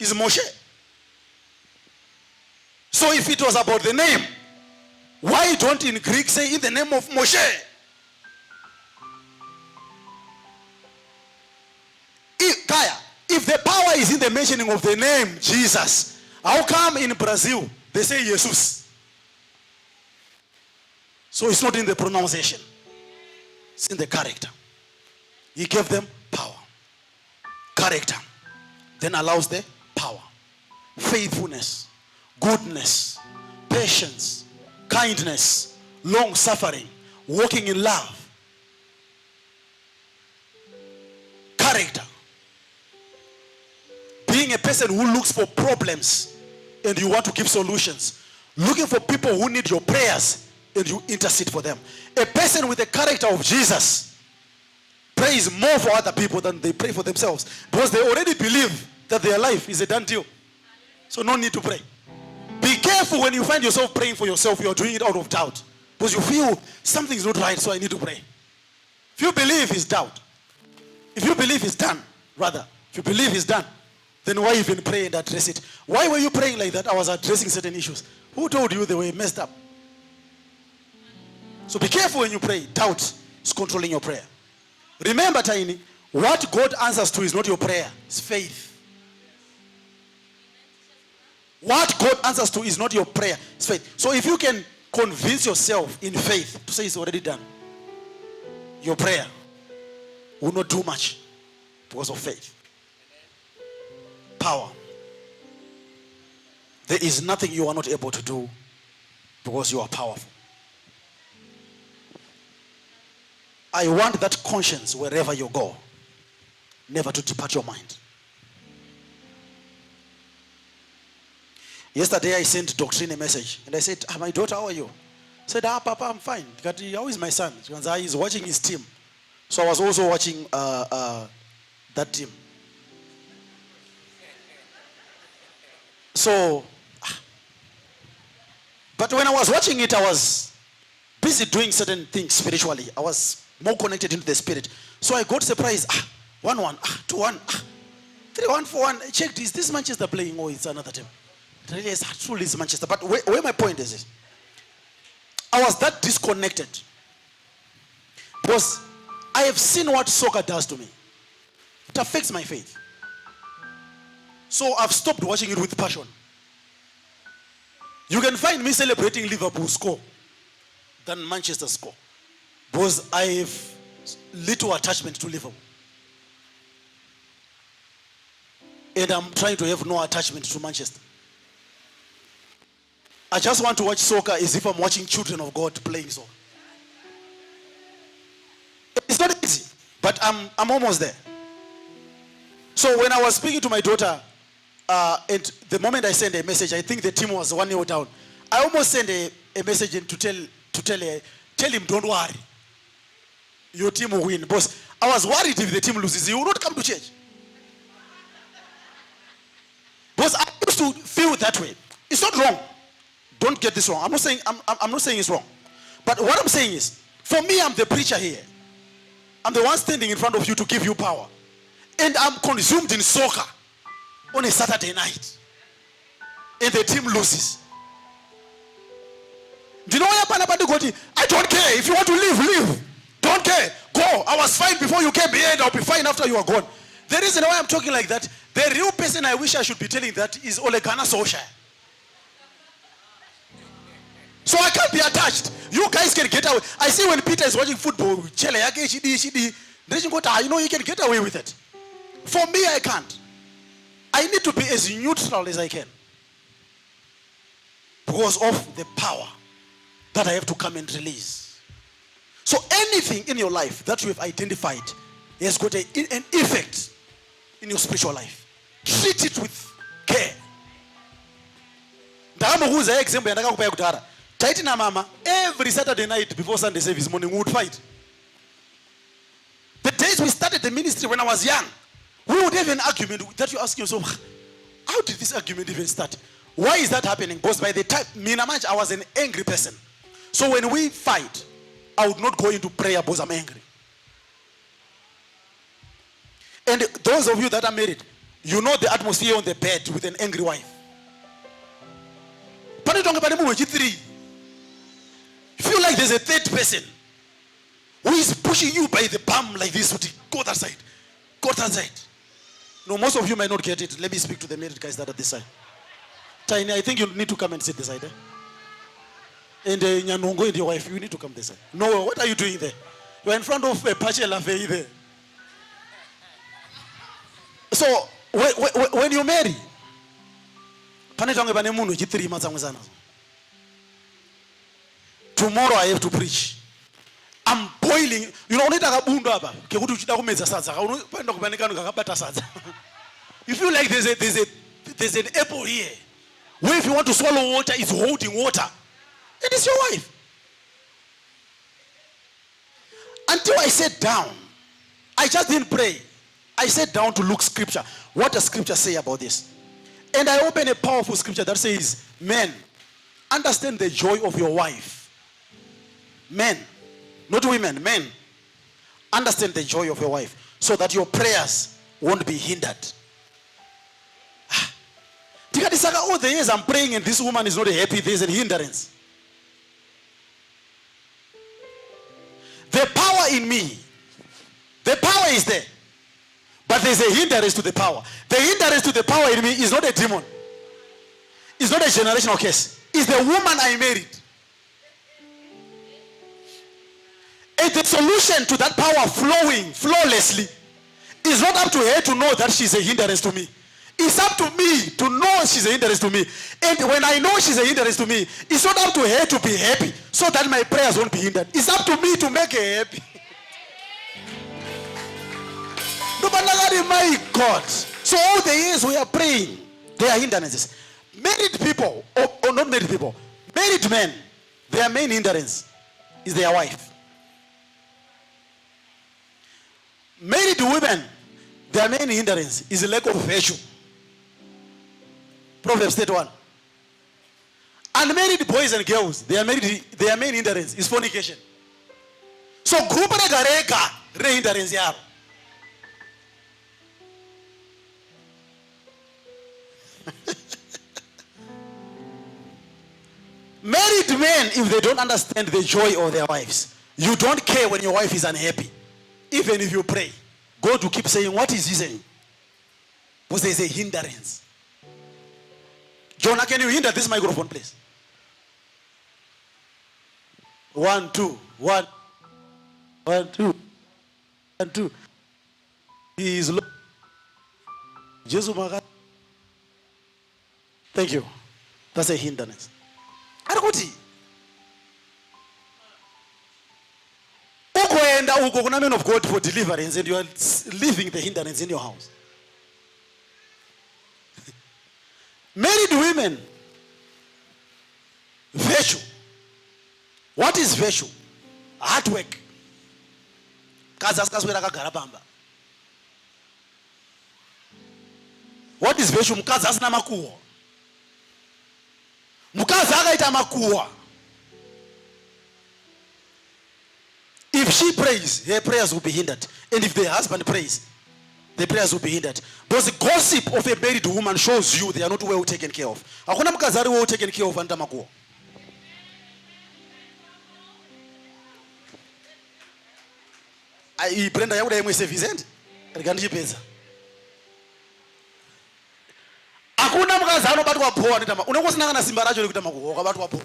is Moshe. So if it was about the name, why don't in Greek say in the name of Moshe? If the power is in the mentioning of the name Jesus, how come in Brazil they say Jesus? So it's not in the pronunciation, it's in the character. He gave them power. Character then allows the power. Faithfulness, goodness, patience, kindness, long suffering, walking in love. Character. Being a person who looks for problems and you want to give solutions. Looking for people who need your prayers and you intercede for them. A person with the character of Jesus prays more for other people than they pray for themselves, because they already believe that their life is a done deal. So no need to pray. Be careful when you find yourself praying for yourself. You are doing it out of doubt, because you feel something is not right, so I need to pray. If you believe it's doubt. If you believe it's done, rather, if you believe it's done, then why even pray and address it? Why were you praying like that? I was addressing certain issues. Who told you they were messed up? So be careful when you pray. Doubt is controlling your prayer. Remember, Tiny, what God answers to is not your prayer, it's faith. What God answers to is not your prayer, it's faith. So if you can convince yourself in faith to say it's already done, your prayer will not do much because of faith. Power. There is nothing you are not able to do because you are powerful. I want that conscience wherever you go, never to depart your mind. Yesterday I sent Doctrine a message and I said, my daughter, how are you? She said, Papa, I'm fine. How is my son? He's watching his team. So I was also watching that team. So, but when I was watching it, I was busy doing certain things spiritually. I was more connected into the spirit. So I got surprised. 1-1, 2-1, 3-1, 4-1. I checked, is this Manchester playing or it's another team? I realized, truly it's Manchester. But where my point is, I was that disconnected. Because I have seen what soccer does to me. It affects my faith. So I've stopped watching it with passion. You can find me celebrating Liverpool score than Manchester score. Because I have little attachment to Liverpool. And I'm trying to have no attachment to Manchester. I just want to watch soccer as if I'm watching children of God playing soccer. It's not easy, but I'm almost there. So when I was speaking to my daughter, and the moment I sent a message, I think the team was 1-0 down. I almost sent a message in to tell him, don't worry. Your team will win. Because I was worried if the team loses, he will not come to church. Because I used to feel that way. It's not wrong. Don't get this wrong. I'm not saying it's wrong. But what I'm saying is, for me, I'm the preacher here. I'm the one standing in front of you to give you power. And I'm consumed in soccer on a Saturday night. And the team loses. Do you know what happened about the God? I don't care. If you want to leave, leave. Don't care. Go. I was fine before you came here, and I'll be fine after you are gone. The reason why I'm talking like that, the real person I wish I should be telling that is Ole Gunnar Solskjaer. So I can't be attached. You guys can get away. I see when Peter is watching football, you know he can get away with it. For me, I can't. I need to be as neutral as I can. Because of the power that I have to come and release. So anything in your life that you have identified has got an effect in your spiritual life. Treat it with care. Taitina mama, every Saturday night before Sunday service morning, we would fight. The days we started the ministry when I was young, we would have an argument that you ask yourself, how did this argument even start? Why is that happening? Because by the time, I was an angry person. So when we fight, I would not go into prayer because I'm angry. And those of you that are married, you know the atmosphere on the bed with an angry wife. Feel like there's a third person who is pushing you by the bum like this. Go that side. Go that side. No, most of you might not get it. Let me speak to the married guys that are this side. Tiny, I think you need to come and sit this side. And Nyanongo and your wife, you need to come this side. No, what are you doing there? You are in front of a Pache Lafay there. So, when you marry, tomorrow I have to preach. I'm boiling. You know, you feel like there's an apple here. Where if you want to swallow water, it's holding water. It is your wife. Until I sat down, I just didn't pray. I sat down to look scripture. What does scripture say about this? And I opened a powerful scripture that says, men, understand the joy of your wife. Men, not women, men, understand the joy of your wife so that your prayers won't be hindered. All the years I'm praying and this woman is not happy, there's a hindrance. The power in me, the power is there, but there's a hindrance to the power. The hindrance to the power in me is not a demon. It's not a generational case. It's the woman I married. And the solution to that power flowing flawlessly is not up to her to know that she's a hindrance to me. It's up to me to know she's a hindrance to me. And when I know she's a hindrance to me, it's not up to her to be happy so that my prayers won't be hindered. It's up to me to make her happy. No, but my God. So all the years we are praying, there are hindrances. Married people, or not married people, married men, their main hindrance is their wife. Married women, their main hindrance is a lack of virtue. Proverbs 31. Unmarried boys and girls, their main hindrance is fornication. So group rega hindrance yabo. Married men, if they don't understand the joy of their wives, you don't care when your wife is unhappy. Even if you pray, God will keep saying, what is he saying? Because there is a hindrance. Jonah, can you hinder this microphone, please? 1, 2, 1, 1, 2, 1, 2. He is Lord. Jesus, thank you. That's a hindrance. Arikuti. Ukoenda uko kuna men of God for deliverance and you are leaving the hindrance in your house. Married women. Virtue. What is virtue? Hard work. What is virtue? Mkazi asina makuwa. Mkazi akaita makuwa. If she prays, her prayers will be hindered. And if the husband prays, the prayers will be hindered. Because the gossip of a married woman shows you they are not well taken care of. Hakuna mkazi ari well taken care of anta makuwa. Brenda yakuda yemwe Vicente rikandichipedza. Hakuna mkazi anobatwa poa nditama. Unokosina kana simba racho rekuita makuwa wakabatwa poa.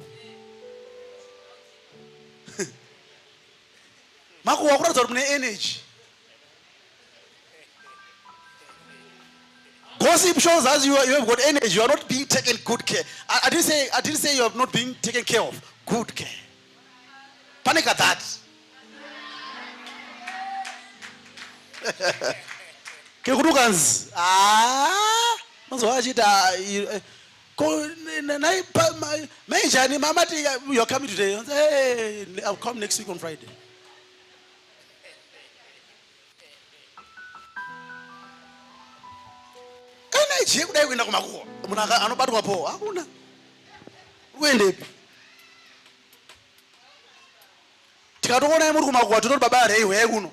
Makuwa kuratidza kuti mune energy. Gossip shows us you have got energy. You are not being taken good care. I didn't say you are not being taken care of. Good care. Panic at that. Kekudukanzi. Mazowachita Majani mamati you are coming today. Hey, I'll come next week on Friday. Kana kudai kuenda kumakuwa. Munaka anobatwa po. Hakuna. Uende. Tikatokona muri kumakuwa tinoti baba rei wewe kuno.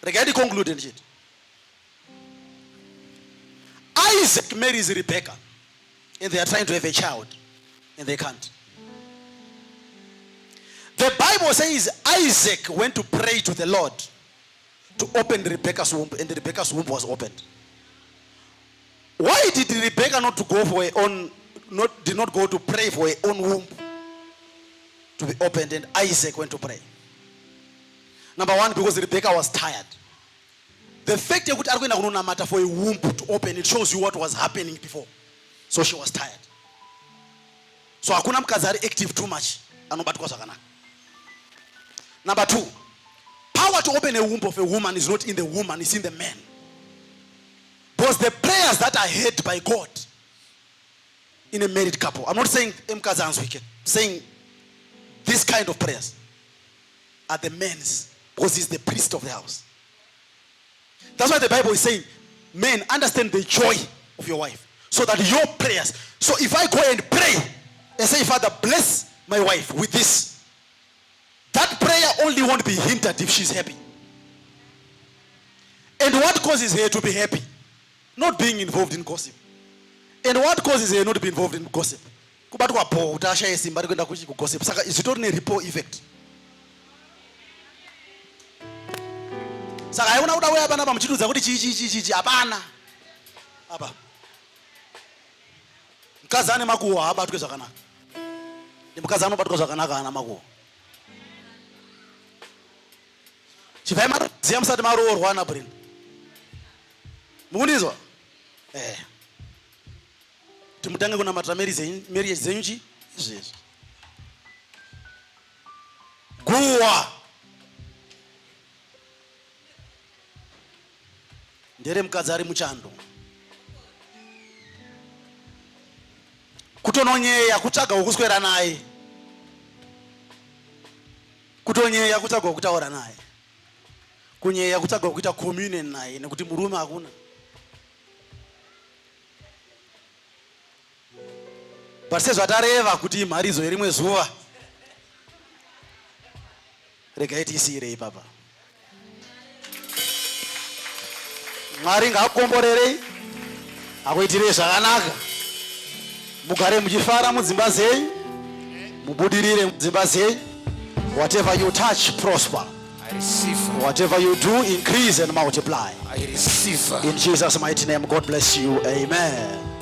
Regarding concluding it. Isaac marries Rebecca and they are trying to have a child and they can't. The Bible says Isaac went to pray to the Lord to open Rebecca's womb and Rebecca's womb was opened. Why did Rebecca did not go to pray for her own womb to be opened and Isaac went to pray? Number one, because Rebecca was tired. The fact that you are going to matter for a womb to open, it shows you what was happening before. So she was tired. So hakuna mkazari active too much. Number two, power to open a womb of a woman is not in the woman, it's in the man. Because the prayers that are heard by God in a married couple, I'm not saying mkazan's wicked, I'm saying this kind of prayers are the men's, because he's the priest of the house. That's why the Bible is saying, men, understand the joy of your wife. So that your prayers. So if I go and pray and say, Father, bless my wife with this, that prayer only won't be hindered if she's happy. And what causes her to be happy? Not being involved in gossip. And what causes her not to be involved in gossip? Gossip. It's not a ripple effect. Saka ayona udawe apana pamuchitudza kuti chichi apana. Apa. Mkazi ane makuwa abatwe zvakanaka. Ndi mkazi anobatwa zvakanaka ana makuwa. Chivaima ziya musati maroorwa na Brenda. Mukundizwa? Timutange kuna matra marriage zenyu chi? Izvezvi. Guwa. Ndere mukadzi ari muchando. Kutononyeya kutsvaga wokuswera naye. Kutonyeya kutsvaga wokutaura naye. Kunyeya kutsvaga wokuita communion naye nekuti murume hakuna. But sezvatareva kuti imharizo yerimwe zuva. Regai tisiyirei papa. Mwari ngaakukomborerei akuitirei zvakanaka. Mugare muchifara mudzimba dzenyu, mubudirire mudzimba dzenyu. Whatever you touch prosper. I receive. Whatever you do, increase and multiply. I receive. In Jesus' mighty name, God bless you. Amen.